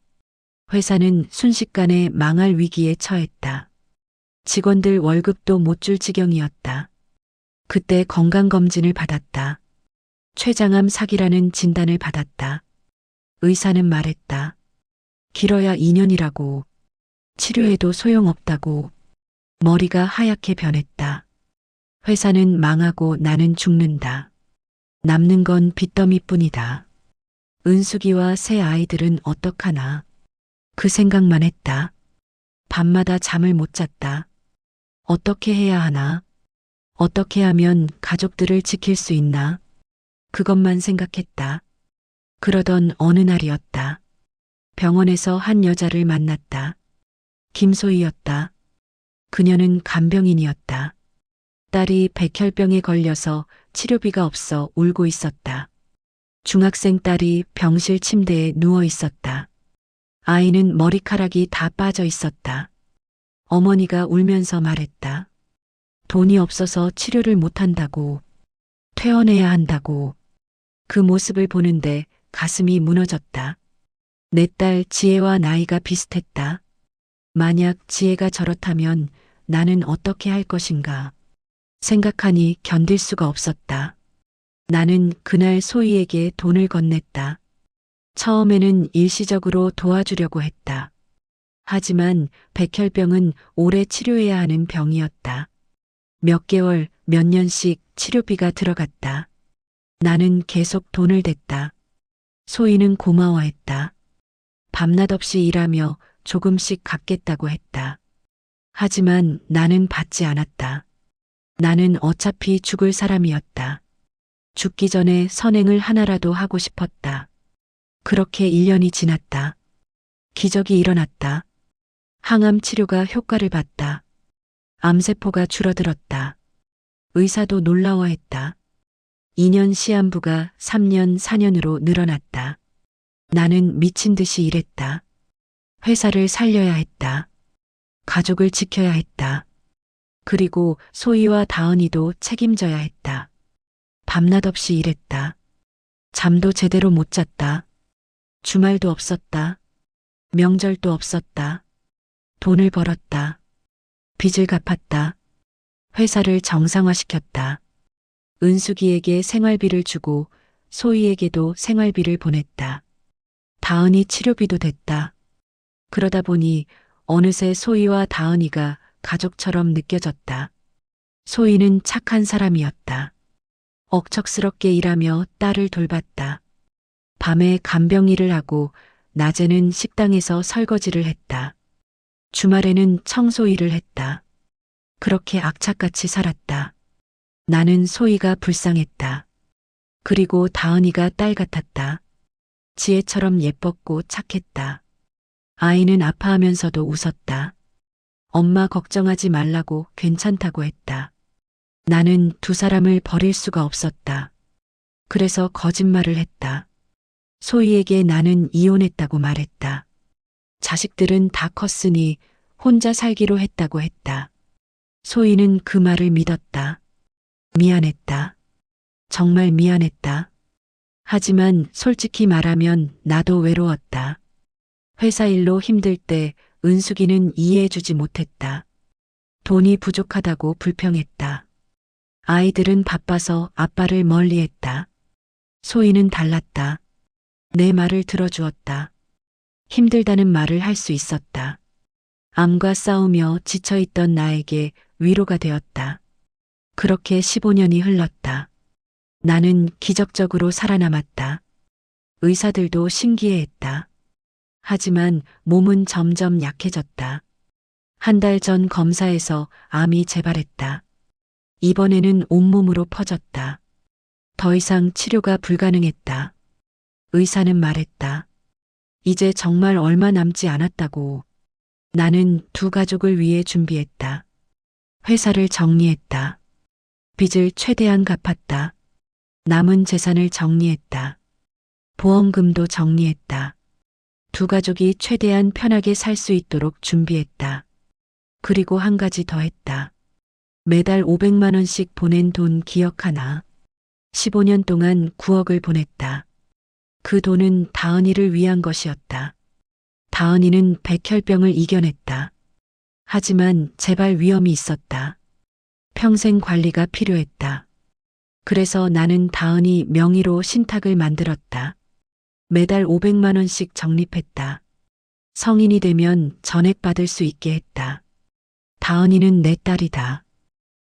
회사는 순식간에 망할 위기에 처했다. 직원들 월급도 못 줄 지경이었다. 그때 건강검진을 받았다. 췌장암 사기라는 진단을 받았다. 의사는 말했다. 길어야 2년이라고. 치료해도 소용없다고. 머리가 하얗게 변했다. 회사는 망하고 나는 죽는다. 남는 건 빚더미뿐이다. 은숙이와 새 아이들은 어떡하나. 그 생각만 했다. 밤마다 잠을 못 잤다. 어떻게 해야 하나? 어떻게 하면 가족들을 지킬 수 있나? 그것만 생각했다. 그러던 어느 날이었다. 병원에서 한 여자를 만났다. 김소희였다. 그녀는 간병인이었다. 딸이 백혈병에 걸려서 치료비가 없어 울고 있었다. 중학생 딸이 병실 침대에 누워 있었다. 아이는 머리카락이 다 빠져 있었다. 어머니가 울면서 말했다. 돈이 없어서 치료를 못한다고. 퇴원해야 한다고. 그 모습을 보는데 가슴이 무너졌다. 내 딸 지혜와 나이가 비슷했다. 만약 지혜가 저렇다면 나는 어떻게 할 것인가. 생각하니 견딜 수가 없었다. 나는 그날 소희에게 돈을 건넸다. 처음에는 일시적으로 도와주려고 했다. 하지만 백혈병은 오래 치료해야 하는 병이었다. 몇 개월, 몇 년씩 치료비가 들어갔다. 나는 계속 돈을 댔다. 소희는 고마워했다. 밤낮 없이 일하며 조금씩 갚겠다고 했다. 하지만 나는 받지 않았다. 나는 어차피 죽을 사람이었다. 죽기 전에 선행을 하나라도 하고 싶었다. 그렇게 1년이 지났다. 기적이 일어났다. 항암 치료가 효과를 봤다. 암세포가 줄어들었다. 의사도 놀라워했다. 2년 시한부가 3년, 4년으로 늘어났다. 나는 미친 듯이 일했다. 회사를 살려야 했다. 가족을 지켜야 했다. 그리고 소희와 다은이도 책임져야 했다. 밤낮 없이 일했다. 잠도 제대로 못 잤다. 주말도 없었다. 명절도 없었다. 돈을 벌었다. 빚을 갚았다. 회사를 정상화시켰다. 은숙이에게 생활비를 주고 소희에게도 생활비를 보냈다. 다은이 치료비도 됐다. 그러다 보니 어느새 소희와 다은이가 가족처럼 느껴졌다. 소희는 착한 사람이었다. 억척스럽게 일하며 딸을 돌봤다. 밤에 간병 일을 하고 낮에는 식당에서 설거지를 했다. 주말에는 청소 일을 했다. 그렇게 악착같이 살았다. 나는 소희가 불쌍했다. 그리고 다은이가 딸 같았다. 지혜처럼 예뻤고 착했다. 아이는 아파하면서도 웃었다. 엄마 걱정하지 말라고 괜찮다고 했다. 나는 두 사람을 버릴 수가 없었다. 그래서 거짓말을 했다. 소희에게 나는 이혼했다고 말했다. 자식들은 다 컸으니 혼자 살기로 했다고 했다. 소희는 그 말을 믿었다. 미안했다. 정말 미안했다. 하지만 솔직히 말하면 나도 외로웠다. 회사 일로 힘들 때 은숙이는 이해해주지 못했다. 돈이 부족하다고 불평했다. 아이들은 바빠서 아빠를 멀리했다. 소희는 달랐다. 내 말을 들어주었다. 힘들다는 말을 할 수 있었다. 암과 싸우며 지쳐있던 나에게 위로가 되었다. 그렇게 15년이 흘렀다. 나는 기적적으로 살아남았다. 의사들도 신기해했다. 하지만 몸은 점점 약해졌다. 한 달 전 검사에서 암이 재발했다. 이번에는 온몸으로 퍼졌다. 더 이상 치료가 불가능했다. 의사는 말했다. 이제 정말 얼마 남지 않았다고. 나는 두 가족을 위해 준비했다. 회사를 정리했다. 빚을 최대한 갚았다. 남은 재산을 정리했다. 보험금도 정리했다. 두 가족이 최대한 편하게 살 수 있도록 준비했다. 그리고 한 가지 더 했다. 매달 500만 원씩 보낸 돈 기억하나? 15년 동안 9억을 보냈다. 그 돈은 다은이를 위한 것이었다. 다은이는 백혈병을 이겨냈다. 하지만 재발 위험이 있었다. 평생 관리가 필요했다. 그래서 나는 다은이 명의로 신탁을 만들었다. 매달 500만 원씩 적립했다. 성인이 되면 전액받을 수 있게 했다. 다은이는 내 딸이다.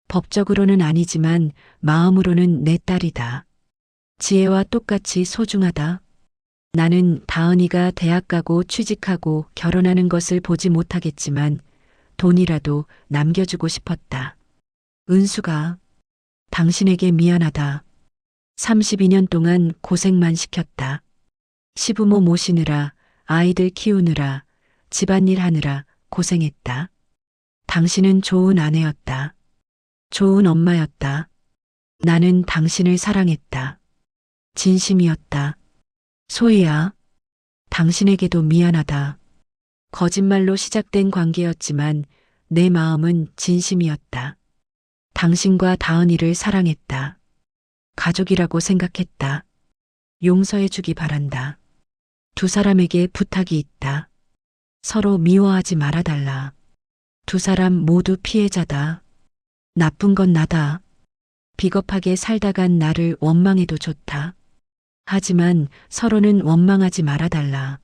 법적으로는 아니지만 마음으로는 내 딸이다. 지혜와 똑같이 소중하다. 나는 다은이가 대학 가고 취직하고 결혼하는 것을 보지 못하겠지만 돈이라도 남겨주고 싶었다. 은수가 당신에게 미안하다. 32년 동안 고생만 시켰다. 시부모 모시느라, 아이들 키우느라, 집안일 하느라 고생했다. 당신은 좋은 아내였다. 좋은 엄마였다. 나는 당신을 사랑했다. 진심이었다. 소희야, 당신에게도 미안하다. 거짓말로 시작된 관계였지만 내 마음은 진심이었다. 당신과 다은이를 사랑했다. 가족이라고 생각했다. 용서해 주기 바란다. 두 사람에게 부탁이 있다. 서로 미워하지 말아달라. 두 사람 모두 피해자다. 나쁜 건 나다. 비겁하게 살다간 나를 원망해도 좋다. 하지만 서로는 원망하지 말아달라.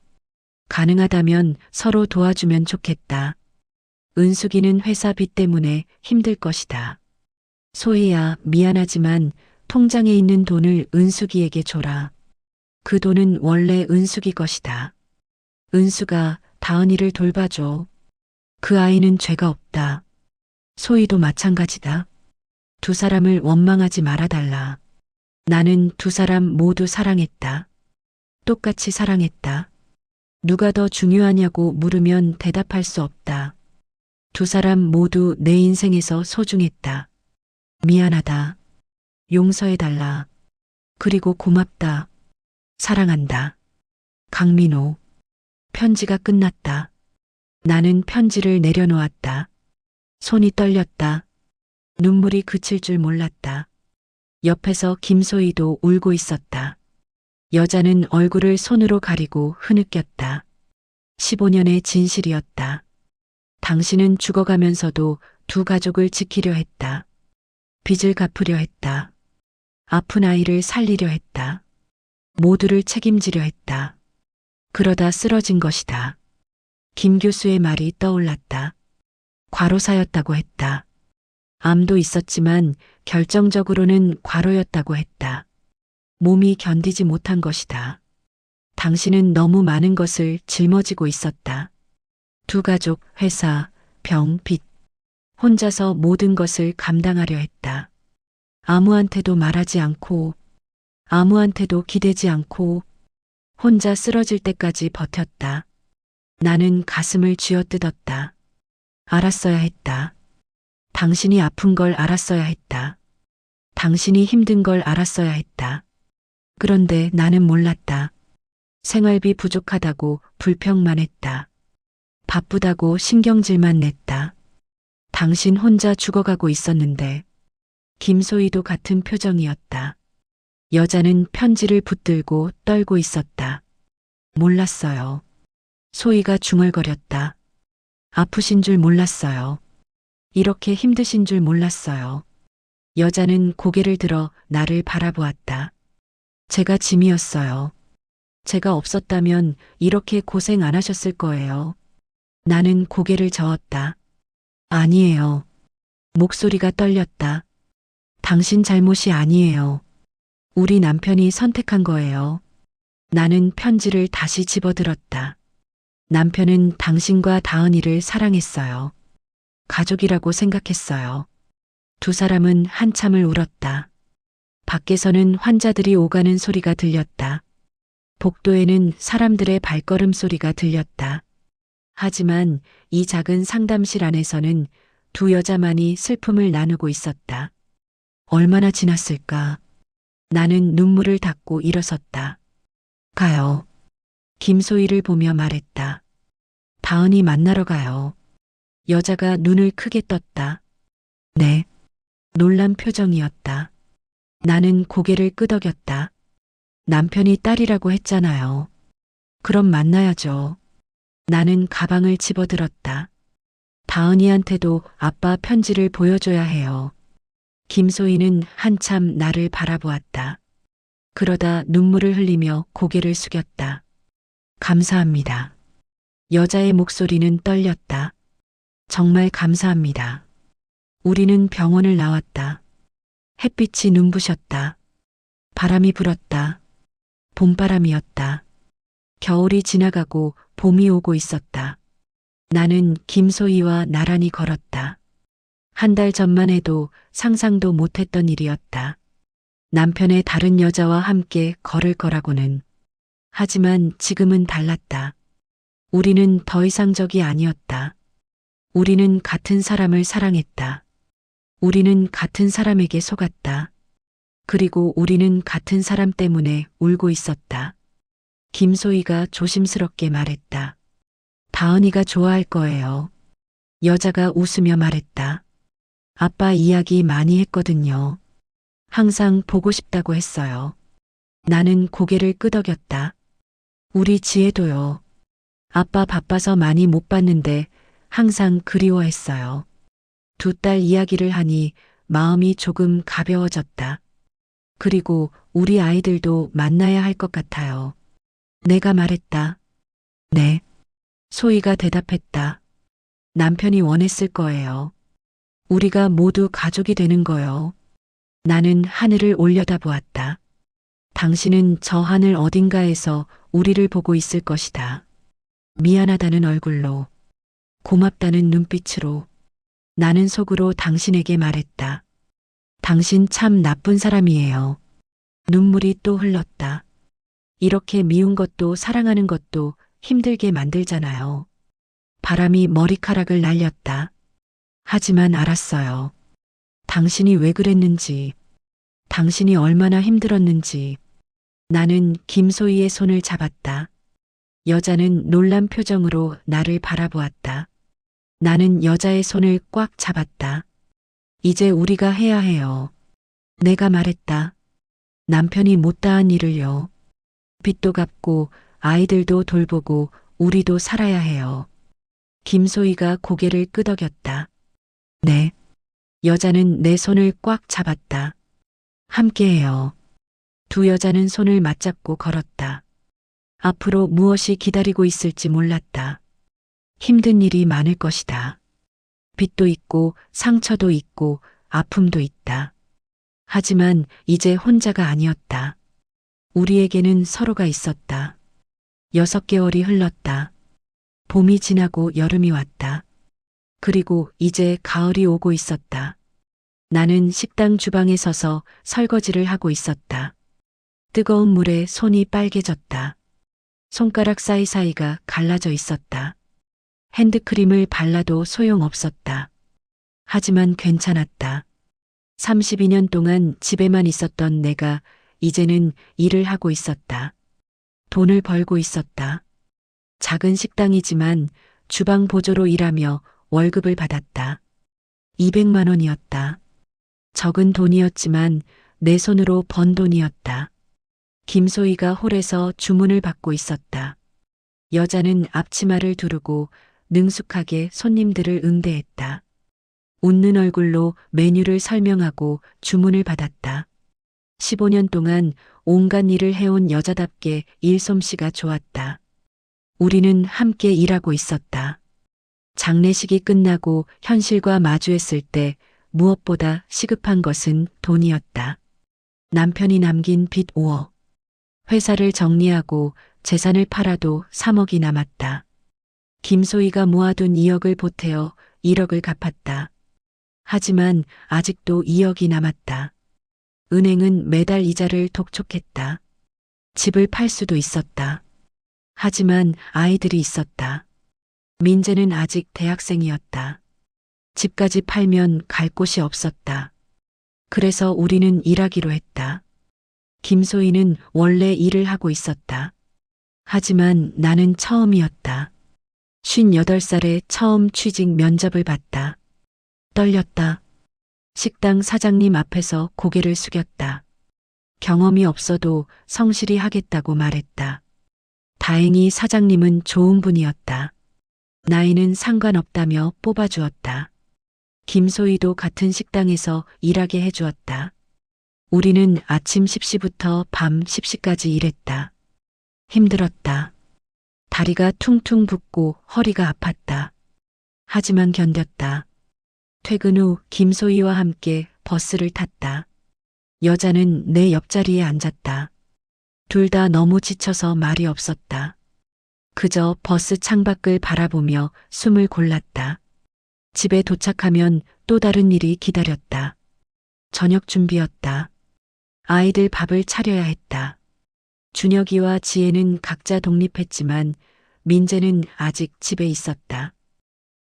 가능하다면 서로 도와주면 좋겠다. 은숙이는 회사 빚 때문에 힘들 것이다. 소희야, 미안하지만 통장에 있는 돈을 은숙이에게 줘라. 그 돈은 원래 은숙이 것이다. 은수가 다은이를 돌봐줘. 그 아이는 죄가 없다. 소희도 마찬가지다. 두 사람을 원망하지 말아달라. 나는 두 사람 모두 사랑했다. 똑같이 사랑했다. 누가 더 중요하냐고 물으면 대답할 수 없다. 두 사람 모두 내 인생에서 소중했다. 미안하다. 용서해달라. 그리고 고맙다. 사랑한다. 강민호. 편지가 끝났다. 나는 편지를 내려놓았다. 손이 떨렸다. 눈물이 그칠 줄 몰랐다. 옆에서 김소희도 울고 있었다. 여자는 얼굴을 손으로 가리고 흐느꼈다. 15년의 진실이었다. 당신은 죽어가면서도 두 가족을 지키려 했다. 빚을 갚으려 했다. 아픈 아이를 살리려 했다. 모두를 책임지려 했다. 그러다 쓰러진 것이다. 김 교수의 말이 떠올랐다. 과로사였다고 했다. 암도 있었지만 결정적으로는 과로였다고 했다. 몸이 견디지 못한 것이다. 당신은 너무 많은 것을 짊어지고 있었다. 두 가족, 회사, 병, 빚. 혼자서 모든 것을 감당하려 했다. 아무한테도 말하지 않고, 아무한테도 기대지 않고, 혼자 쓰러질 때까지 버텼다. 나는 가슴을 쥐어뜯었다. 알았어야 했다. 당신이 아픈 걸 알았어야 했다. 당신이 힘든 걸 알았어야 했다. 그런데 나는 몰랐다. 생활비 부족하다고 불평만 했다. 바쁘다고 신경질만 냈다. 당신 혼자 죽어가고 있었는데. 김소희도 같은 표정이었다. 여자는 편지를 붙들고 떨고 있었다. 몰랐어요. 소희가 중얼거렸다. 아프신 줄 몰랐어요. 이렇게 힘드신 줄 몰랐어요. 여자는 고개를 들어 나를 바라보았다. 제가 짐이었어요. 제가 없었다면 이렇게 고생 안 하셨을 거예요. 나는 고개를 저었다. 아니에요. 목소리가 떨렸다. 당신 잘못이 아니에요. 우리 남편이 선택한 거예요. 나는 편지를 다시 집어들었다. 남편은 당신과 다은이를 사랑했어요. 가족이라고 생각했어요. 두 사람은 한참을 울었다. 밖에서는 환자들이 오가는 소리가 들렸다. 복도에는 사람들의 발걸음 소리가 들렸다. 하지만 이 작은 상담실 안에서는 두 여자만이 슬픔을 나누고 있었다. 얼마나 지났을까? 나는 눈물을 닦고 일어섰다. 가요. 김소희를 보며 말했다. 다은이 만나러 가요. 여자가 눈을 크게 떴다. 네. 놀란 표정이었다. 나는 고개를 끄덕였다. 남편이 딸이라고 했잖아요. 그럼 만나야죠. 나는 가방을 집어들었다. 다은이한테도 아빠 편지를 보여줘야 해요. 김소희는 한참 나를 바라보았다. 그러다 눈물을 흘리며 고개를 숙였다. 감사합니다. 여자의 목소리는 떨렸다. 정말 감사합니다. 우리는 병원을 나왔다. 햇빛이 눈부셨다. 바람이 불었다. 봄바람이었다. 겨울이 지나가고 봄이 오고 있었다. 나는 김소희와 나란히 걸었다. 한 달 전만 해도 상상도 못했던 일이었다. 남편의 다른 여자와 함께 걸을 거라고는. 하지만 지금은 달랐다. 우리는 더 이상 적이 아니었다. 우리는 같은 사람을 사랑했다. 우리는 같은 사람에게 속았다. 그리고 우리는 같은 사람 때문에 울고 있었다. 김소희가 조심스럽게 말했다. 다은이가 좋아할 거예요. 여자가 웃으며 말했다. 아빠 이야기 많이 했거든요. 항상 보고 싶다고 했어요. 나는 고개를 끄덕였다. 우리 지혜도요. 아빠 바빠서 많이 못 봤는데 항상 그리워했어요. 두 딸 이야기를 하니 마음이 조금 가벼워졌다. 그리고 우리 아이들도 만나야 할 것 같아요. 내가 말했다. 네. 소희가 대답했다. 남편이 원했을 거예요. 우리가 모두 가족이 되는 거요. 나는 하늘을 올려다보았다. 당신은 저 하늘 어딘가에서 우리를 보고 있을 것이다. 미안하다는 얼굴로, 고맙다는 눈빛으로. 나는 속으로 당신에게 말했다. 당신 참 나쁜 사람이에요. 눈물이 또 흘렀다. 이렇게 미운 것도 사랑하는 것도 힘들게 만들잖아요. 바람이 머리카락을 날렸다. 하지만 알았어요. 당신이 왜 그랬는지, 당신이 얼마나 힘들었는지. 나는 김소희의 손을 잡았다. 여자는 놀란 표정으로 나를 바라보았다. 나는 여자의 손을 꽉 잡았다. 이제 우리가 해야 해요. 내가 말했다. 남편이 못다한 일을요. 빚도 갚고 아이들도 돌보고 우리도 살아야 해요. 김소희가 고개를 끄덕였다. 네. 여자는 내 손을 꽉 잡았다. 함께해요. 두 여자는 손을 맞잡고 걸었다. 앞으로 무엇이 기다리고 있을지 몰랐다. 힘든 일이 많을 것이다. 빚도 있고 상처도 있고 아픔도 있다. 하지만 이제 혼자가 아니었다. 우리에게는 서로가 있었다. 6개월이 흘렀다. 봄이 지나고 여름이 왔다. 그리고 이제 가을이 오고 있었다. 나는 식당 주방에 서서 설거지를 하고 있었다. 뜨거운 물에 손이 빨개졌다. 손가락 사이사이가 갈라져 있었다. 핸드크림을 발라도 소용없었다. 하지만 괜찮았다. 32년 동안 집에만 있었던 내가 이제는 일을 하고 있었다. 돈을 벌고 있었다. 작은 식당이지만 주방 보조로 일하며 월급을 받았다. 200만 원이었다. 적은 돈이었지만 내 손으로 번 돈이었다. 김소희가 홀에서 주문을 받고 있었다. 여자는 앞치마를 두르고 능숙하게 손님들을 응대했다. 웃는 얼굴로 메뉴를 설명하고 주문을 받았다. 15년 동안 온갖 일을 해온 여자답게 일솜씨가 좋았다. 우리는 함께 일하고 있었다. 장례식이 끝나고 현실과 마주했을 때 무엇보다 시급한 것은 돈이었다. 남편이 남긴 빚 5억. 회사를 정리하고 재산을 팔아도 3억이 남았다. 김소희가 모아둔 2억을 보태어 1억을 갚았다. 하지만 아직도 2억이 남았다. 은행은 매달 이자를 독촉했다. 집을 팔 수도 있었다. 하지만 아이들이 있었다. 민재는 아직 대학생이었다. 집까지 팔면 갈 곳이 없었다. 그래서 우리는 일하기로 했다. 김소희는 원래 일을 하고 있었다. 하지만 나는 처음이었다. 58살에 처음 취직 면접을 봤다. 떨렸다. 식당 사장님 앞에서 고개를 숙였다. 경험이 없어도 성실히 하겠다고 말했다. 다행히 사장님은 좋은 분이었다. 나이는 상관없다며 뽑아주었다. 김소희도 같은 식당에서 일하게 해주었다. 우리는 아침 10시부터 밤 10시까지 일했다. 힘들었다. 다리가 퉁퉁 붓고 허리가 아팠다. 하지만 견뎠다. 퇴근 후 김소희와 함께 버스를 탔다. 여자는 내 옆자리에 앉았다. 둘 다 너무 지쳐서 말이 없었다. 그저 버스 창밖을 바라보며 숨을 골랐다. 집에 도착하면 또 다른 일이 기다렸다. 저녁 준비였다. 아이들 밥을 차려야 했다. 준혁이와 지혜는 각자 독립했지만 민재는 아직 집에 있었다.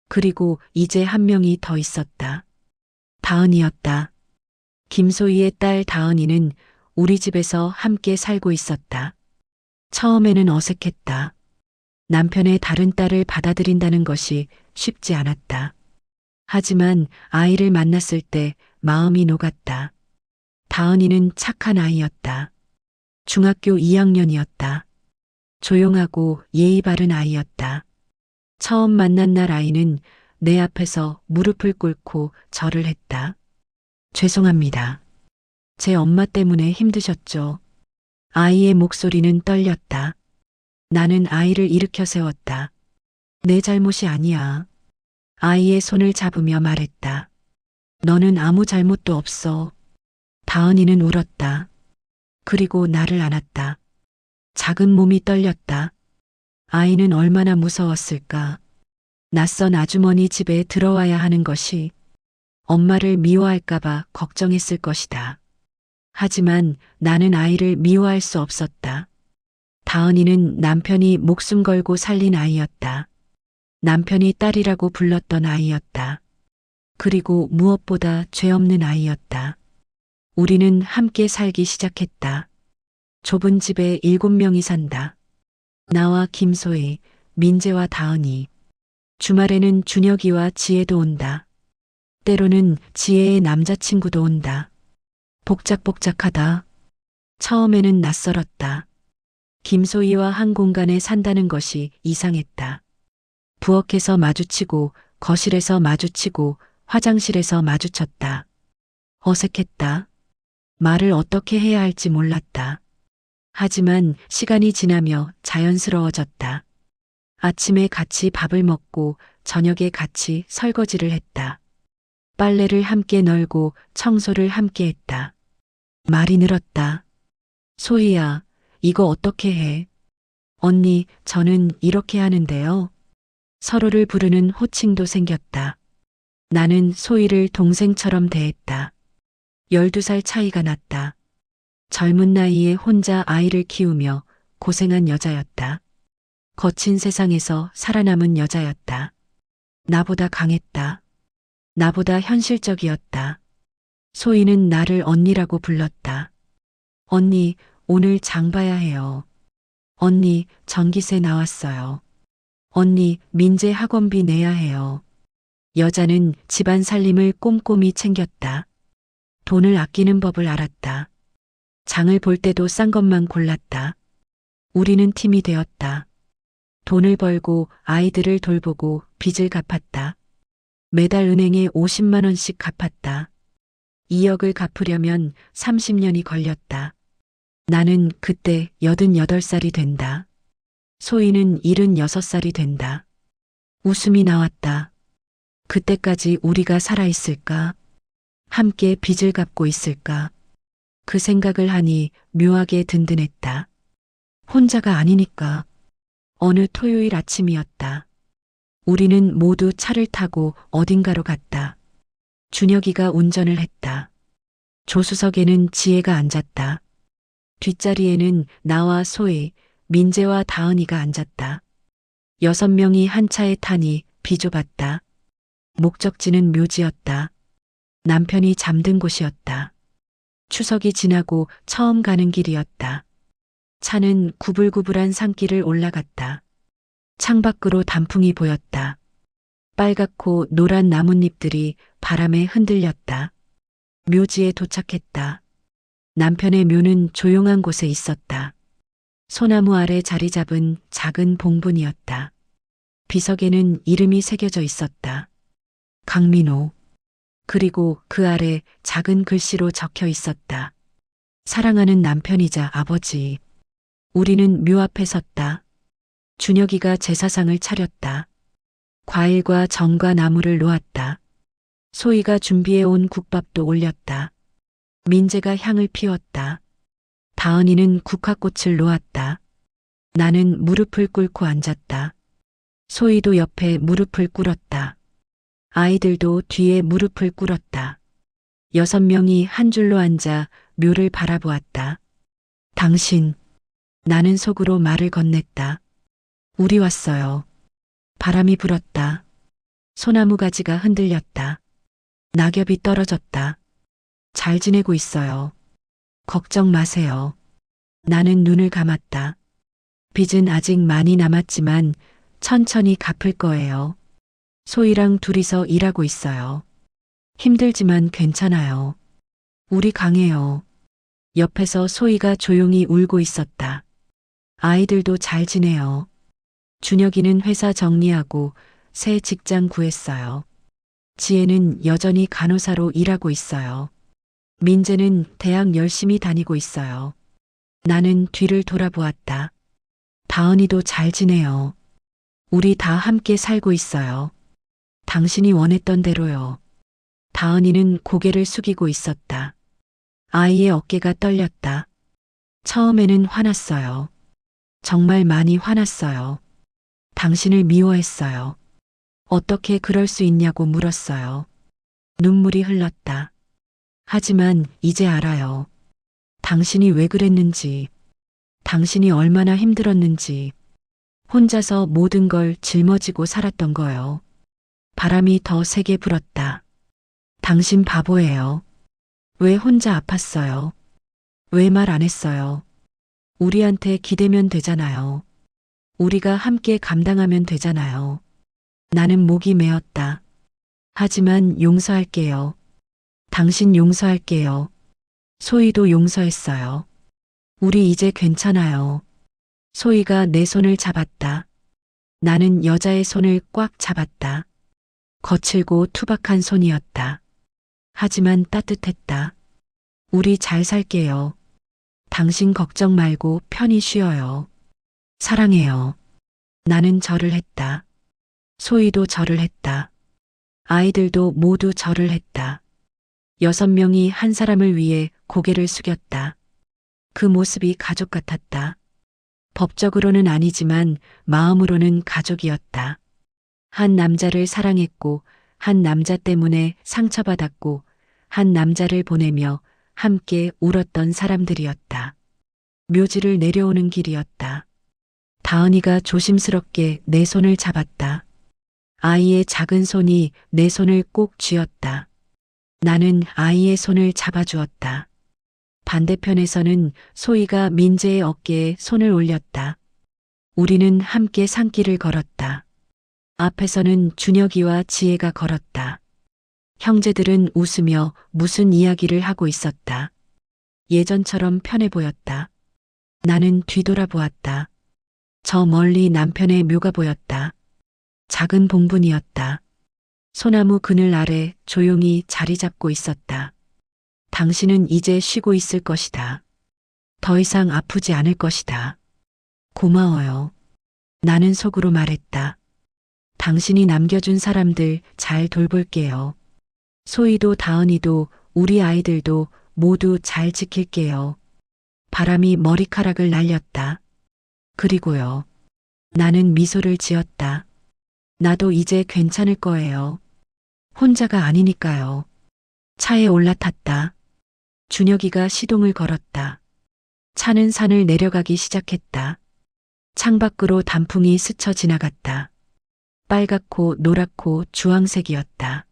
그리고 이제 한 명이 더 있었다. 다은이였다. 김소희의 딸 다은이는 우리 집에서 함께 살고 있었다. 처음에는 어색했다. 남편의 다른 딸을 받아들인다는 것이 쉽지 않았다. 하지만 아이를 만났을 때 마음이 녹았다. 다은이는 착한 아이였다. 중학교 2학년이었다. 조용하고 예의 바른 아이였다. 처음 만난 날 아이는 내 앞에서 무릎을 꿇고 절을 했다. 죄송합니다. 제 엄마 때문에 힘드셨죠? 아이의 목소리는 떨렸다. 나는 아이를 일으켜 세웠다. 내 잘못이 아니야. 아이의 손을 잡으며 말했다. 너는 아무 잘못도 없어. 다은이는 울었다. 그리고 나를 안았다. 작은 몸이 떨렸다. 아이는 얼마나 무서웠을까. 낯선 아주머니 집에 들어와야 하는 것이 엄마를 미워할까봐 걱정했을 것이다. 하지만 나는 아이를 미워할 수 없었다. 다은이는 남편이 목숨 걸고 살린 아이였다. 남편이 딸이라고 불렀던 아이였다. 그리고 무엇보다 죄 없는 아이였다. 우리는 함께 살기 시작했다. 좁은 집에 7명이 산다. 나와 김소희, 민재와 다은이. 주말에는 준혁이와 지혜도 온다. 때로는 지혜의 남자친구도 온다. 복작복작하다. 처음에는 낯설었다. 김소희와 한 공간에 산다는 것이 이상했다. 부엌에서 마주치고 거실에서 마주치고 화장실에서 마주쳤다. 어색했다. 말을 어떻게 해야 할지 몰랐다. 하지만 시간이 지나며 자연스러워졌다. 아침에 같이 밥을 먹고 저녁에 같이 설거지를 했다. 빨래를 함께 널고 청소를 함께 했다. 말이 늘었다. 소희야, 이거 어떻게 해? 언니, 저는 이렇게 하는데요. 서로를 부르는 호칭도 생겼다. 나는 소희를 동생처럼 대했다. 12살 차이가 났다. 젊은 나이에 혼자 아이를 키우며 고생한 여자였다. 거친 세상에서 살아남은 여자였다. 나보다 강했다. 나보다 현실적이었다. 소희는 나를 언니라고 불렀다. 언니, 오늘 장 봐야 해요. 언니, 전기세 나왔어요. 언니, 민재 학원비 내야 해요. 여자는 집안 살림을 꼼꼼히 챙겼다. 돈을 아끼는 법을 알았다. 장을 볼 때도 싼 것만 골랐다. 우리는 팀이 되었다. 돈을 벌고 아이들을 돌보고 빚을 갚았다. 매달 은행에 50만 원씩 갚았다. 2억을 갚으려면 30년이 걸렸다. 나는 그때 88살이 된다. 소희는 76살이 된다. 웃음이 나왔다. 그때까지 우리가 살아있을까? 함께 빚을 갚고 있을까? 그 생각을 하니 묘하게 든든했다. 혼자가 아니니까. 어느 토요일 아침이었다. 우리는 모두 차를 타고 어딘가로 갔다. 준혁이가 운전을 했다. 조수석에는 지혜가 앉았다. 뒷자리에는 나와 소희, 민재와 다은이가 앉았다. 6명이 한 차에 타니 비좁았다. 목적지는 묘지였다. 남편이 잠든 곳이었다. 추석이 지나고 처음 가는 길이었다. 차는 구불구불한 산길을 올라갔다. 창밖으로 단풍이 보였다. 빨갛고 노란 나뭇잎들이 바람에 흔들렸다. 묘지에 도착했다. 남편의 묘는 조용한 곳에 있었다. 소나무 아래 자리 잡은 작은 봉분이었다. 비석에는 이름이 새겨져 있었다. 강민호. 그리고 그 아래 작은 글씨로 적혀 있었다. 사랑하는 남편이자 아버지. 우리는 묘 앞에 섰다. 준혁이가 제사상을 차렸다. 과일과 전과 나물을 놓았다. 소희가 준비해 온 국밥도 올렸다. 민재가 향을 피웠다. 다은이는 국화꽃을 놓았다. 나는 무릎을 꿇고 앉았다. 소희도 옆에 무릎을 꿇었다. 아이들도 뒤에 무릎을 꿇었다. 6명이 한 줄로 앉아 묘를 바라보았다. 당신, 나는 속으로 말을 건넸다. 우리 왔어요. 바람이 불었다. 소나무 가지가 흔들렸다. 낙엽이 떨어졌다. 잘 지내고 있어요. 걱정 마세요. 나는 눈을 감았다. 빚은 아직 많이 남았지만 천천히 갚을 거예요. 소희랑 둘이서 일하고 있어요. 힘들지만 괜찮아요. 우리 강해요. 옆에서 소희가 조용히 울고 있었다. 아이들도 잘 지내요. 준혁이는 회사 정리하고 새 직장 구했어요. 지혜는 여전히 간호사로 일하고 있어요. 민재는 대학 열심히 다니고 있어요. 나는 뒤를 돌아보았다. 다은이도 잘 지내요. 우리 다 함께 살고 있어요. 당신이 원했던 대로요. 다은이는 고개를 숙이고 있었다. 아이의 어깨가 떨렸다. 처음에는 화났어요. 정말 많이 화났어요. 당신을 미워했어요. 어떻게 그럴 수 있냐고 물었어요. 눈물이 흘렀다. 하지만 이제 알아요. 당신이 왜 그랬는지, 당신이 얼마나 힘들었는지, 혼자서 모든 걸 짊어지고 살았던 거요. 바람이 더 세게 불었다. 당신 바보예요. 왜 혼자 아팠어요? 왜 말 안 했어요? 우리한테 기대면 되잖아요. 우리가 함께 감당하면 되잖아요. 나는 목이 메었다. 하지만 용서할게요. 당신 용서할게요. 소희도 용서했어요. 우리 이제 괜찮아요. 소희가 내 손을 잡았다. 나는 여자의 손을 꽉 잡았다. 거칠고 투박한 손이었다. 하지만 따뜻했다. 우리 잘 살게요. 당신 걱정 말고 편히 쉬어요. 사랑해요. 나는 절을 했다. 소희도 절을 했다. 아이들도 모두 절을 했다. 6명이 한 사람을 위해 고개를 숙였다. 그 모습이 가족 같았다. 법적으로는 아니지만 마음으로는 가족이었다. 한 남자를 사랑했고, 한 남자 때문에 상처받았고, 한 남자를 보내며 함께 울었던 사람들이었다. 묘지를 내려오는 길이었다. 다은이가 조심스럽게 내 손을 잡았다. 아이의 작은 손이 내 손을 꼭 쥐었다. 나는 아이의 손을 잡아주었다. 반대편에서는 소희가 민재의 어깨에 손을 올렸다. 우리는 함께 산길을 걸었다. 앞에서는 준혁이와 지혜가 걸었다. 형제들은 웃으며 무슨 이야기를 하고 있었다. 예전처럼 편해 보였다. 나는 뒤돌아보았다. 저 멀리 남편의 묘가 보였다. 작은 봉분이었다. 소나무 그늘 아래 조용히 자리 잡고 있었다. 당신은 이제 쉬고 있을 것이다. 더 이상 아프지 않을 것이다. 고마워요. 나는 속으로 말했다. 당신이 남겨준 사람들 잘 돌볼게요. 소희도 다은이도 우리 아이들도 모두 잘 지킬게요. 바람이 머리카락을 날렸다. 그리고요. 나는 미소를 지었다. 나도 이제 괜찮을 거예요. 혼자가 아니니까요. 차에 올라탔다. 준혁이가 시동을 걸었다. 차는 산을 내려가기 시작했다. 창밖으로 단풍이 스쳐 지나갔다. 빨갛고 노랗고 주황색이었다.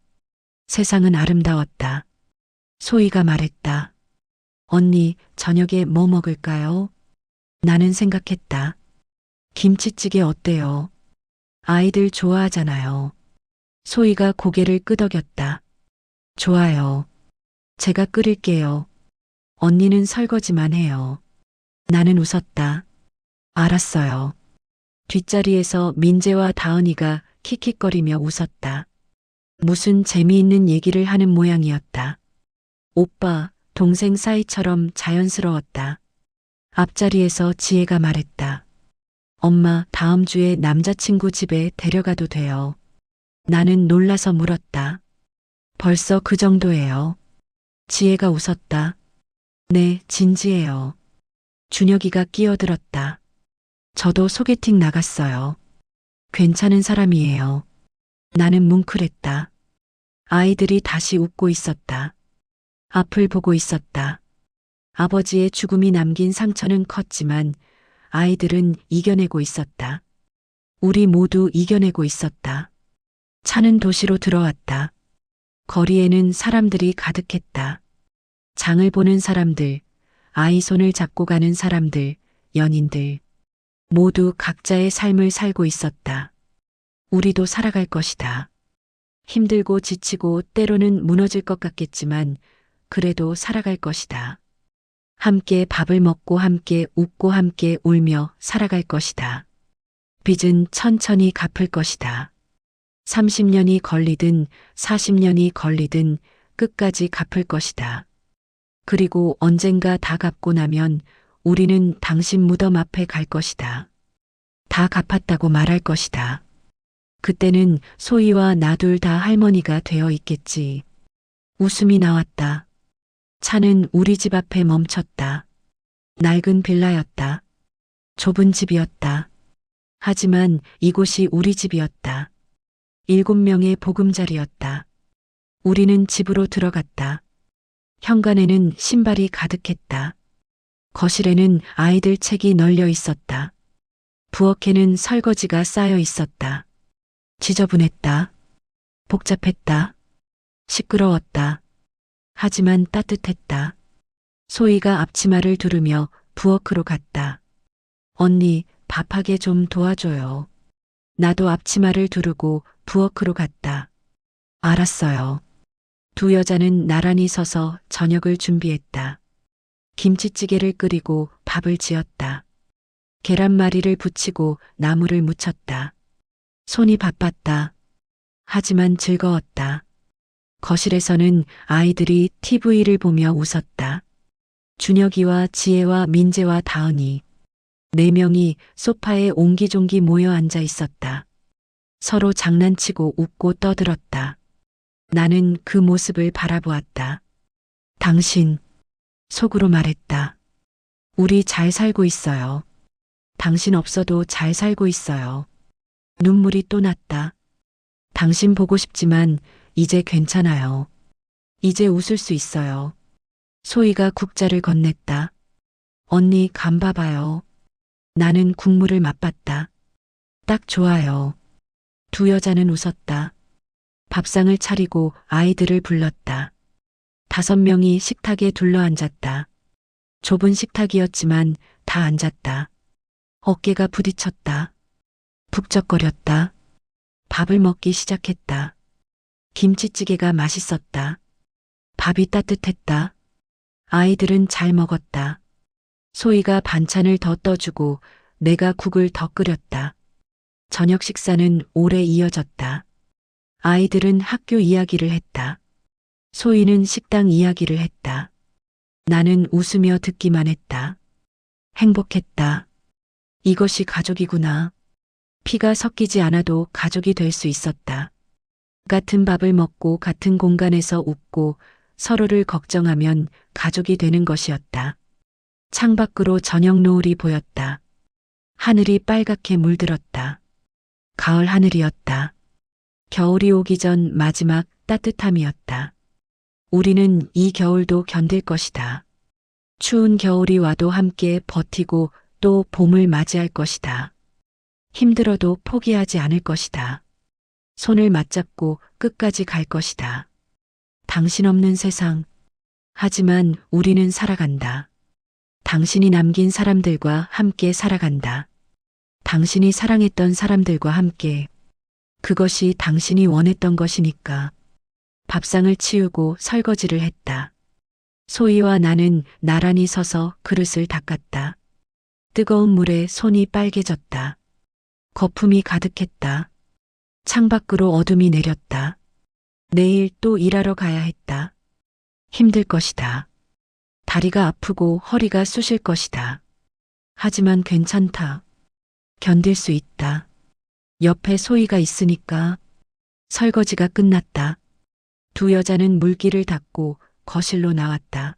세상은 아름다웠다. 소희가 말했다. 언니, 저녁에 뭐 먹을까요? 나는 생각했다. 김치찌개 어때요? 아이들 좋아하잖아요. 소희가 고개를 끄덕였다. 좋아요. 제가 끓일게요. 언니는 설거지만 해요. 나는 웃었다. 알았어요. 뒷자리에서 민재와 다은이가 킥킥거리며 웃었다. 무슨 재미있는 얘기를 하는 모양이었다. 오빠, 동생 사이처럼 자연스러웠다. 앞자리에서 지혜가 말했다. 엄마, 다음 주에 남자친구 집에 데려가도 돼요. 나는 놀라서 물었다. 벌써 그 정도예요. 지혜가 웃었다. 네, 진지해요. 준혁이가 끼어들었다. 저도 소개팅 나갔어요. 괜찮은 사람이에요. 나는 뭉클했다. 아이들이 다시 웃고 있었다. 앞을 보고 있었다. 아버지의 죽음이 남긴 상처는 컸지만 아이들은 이겨내고 있었다. 우리 모두 이겨내고 있었다. 차는 도시로 들어왔다. 거리에는 사람들이 가득했다. 장을 보는 사람들, 아이 손을 잡고 가는 사람들, 연인들. 모두 각자의 삶을 살고 있었다. 우리도 살아갈 것이다. 힘들고 지치고 때로는 무너질 것 같겠지만 그래도 살아갈 것이다. 함께 밥을 먹고 함께 웃고 함께 울며 살아갈 것이다. 빚은 천천히 갚을 것이다. 30년이 걸리든 40년이 걸리든 끝까지 갚을 것이다. 그리고 언젠가 다 갚고 나면 우리는 당신 무덤 앞에 갈 것이다. 다 갚았다고 말할 것이다. 그때는 소희와 나 둘 다 할머니가 되어 있겠지. 웃음이 나왔다. 차는 우리 집 앞에 멈췄다. 낡은 빌라였다. 좁은 집이었다. 하지만 이곳이 우리 집이었다. 7명의 보금자리였다. 우리는 집으로 들어갔다. 현관에는 신발이 가득했다. 거실에는 아이들 책이 널려 있었다. 부엌에는 설거지가 쌓여 있었다. 지저분했다. 복잡했다. 시끄러웠다. 하지만 따뜻했다. 소희가 앞치마를 두르며 부엌으로 갔다. 언니, 밥하게 좀 도와줘요. 나도 앞치마를 두르고 부엌으로 갔다. 알았어요. 두 여자는 나란히 서서 저녁을 준비했다. 김치찌개를 끓이고 밥을 지었다. 계란말이를 부치고 나물을 무쳤다. 손이 바빴다. 하지만 즐거웠다. 거실에서는 아이들이 TV를 보며 웃었다. 준혁이와 지혜와 민재와 다은이. 4명이 소파에 옹기종기 모여 앉아 있었다. 서로 장난치고 웃고 떠들었다. 나는 그 모습을 바라보았다. 당신, 속으로 말했다. 우리 잘 살고 있어요. 당신 없어도 잘 살고 있어요. 눈물이 또 났다. 당신 보고 싶지만 이제 괜찮아요. 이제 웃을 수 있어요. 소희가 국자를 건넸다. 언니 간 봐봐요. 나는 국물을 맛봤다. 딱 좋아요. 두 여자는 웃었다. 밥상을 차리고 아이들을 불렀다. 5명이 식탁에 둘러앉았다. 좁은 식탁이었지만 다 앉았다. 어깨가 부딪혔다. 북적거렸다. 밥을 먹기 시작했다. 김치찌개가 맛있었다. 밥이 따뜻했다. 아이들은 잘 먹었다. 소희가 반찬을 더 떠주고 내가 국을 더 끓였다. 저녁 식사는 오래 이어졌다. 아이들은 학교 이야기를 했다. 소희는 식당 이야기를 했다. 나는 웃으며 듣기만 했다. 행복했다. 이것이 가족이구나. 피가 섞이지 않아도 가족이 될 수 있었다. 같은 밥을 먹고 같은 공간에서 웃고 서로를 걱정하면 가족이 되는 것이었다. 창밖으로 저녁 노을이 보였다. 하늘이 빨갛게 물들었다. 가을 하늘이었다. 겨울이 오기 전 마지막 따뜻함이었다. 우리는 이 겨울도 견딜 것이다. 추운 겨울이 와도 함께 버티고 또 봄을 맞이할 것이다. 힘들어도 포기하지 않을 것이다. 손을 맞잡고 끝까지 갈 것이다. 당신 없는 세상. 하지만 우리는 살아간다. 당신이 남긴 사람들과 함께 살아간다. 당신이 사랑했던 사람들과 함께. 그것이 당신이 원했던 것이니까. 밥상을 치우고 설거지를 했다. 소희와 나는 나란히 서서 그릇을 닦았다. 뜨거운 물에 손이 빨개졌다. 거품이 가득했다. 창밖으로 어둠이 내렸다. 내일 또 일하러 가야 했다. 힘들 것이다. 다리가 아프고 허리가 쑤실 것이다. 하지만 괜찮다. 견딜 수 있다. 옆에 소희가 있으니까. 설거지가 끝났다. 두 여자는 물기를 닦고 거실로 나왔다.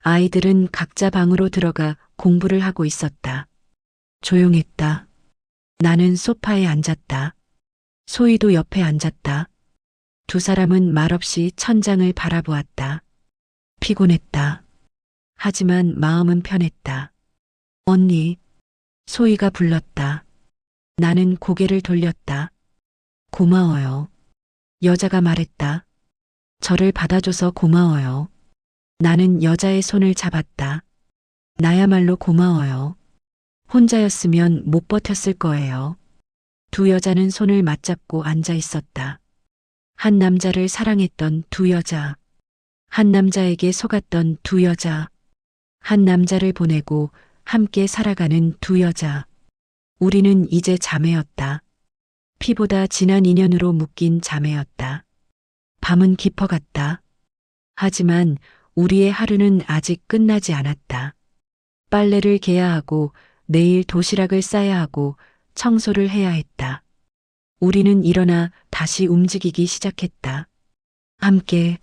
아이들은 각자 방으로 들어가 공부를 하고 있었다. 조용했다. 나는 소파에 앉았다. 소희도 옆에 앉았다. 두 사람은 말없이 천장을 바라보았다. 피곤했다. 하지만 마음은 편했다. 언니, 소희가 불렀다. 나는 고개를 돌렸다. 고마워요. 여자가 말했다. 저를 받아줘서 고마워요. 나는 여자의 손을 잡았다. 나야말로 고마워요. 혼자였으면 못 버텼을 거예요. 두 여자는 손을 맞잡고 앉아 있었다. 한 남자를 사랑했던 두 여자. 한 남자에게 속았던 두 여자. 한 남자를 보내고 함께 살아가는 두 여자. 우리는 이제 자매였다. 피보다 진한 인연으로 묶인 자매였다. 밤은 깊어갔다. 하지만 우리의 하루는 아직 끝나지 않았다. 빨래를 개야 하고 내일 도시락을 싸야 하고 청소를 해야 했다. 우리는 일어나 다시 움직이기 시작했다. 함께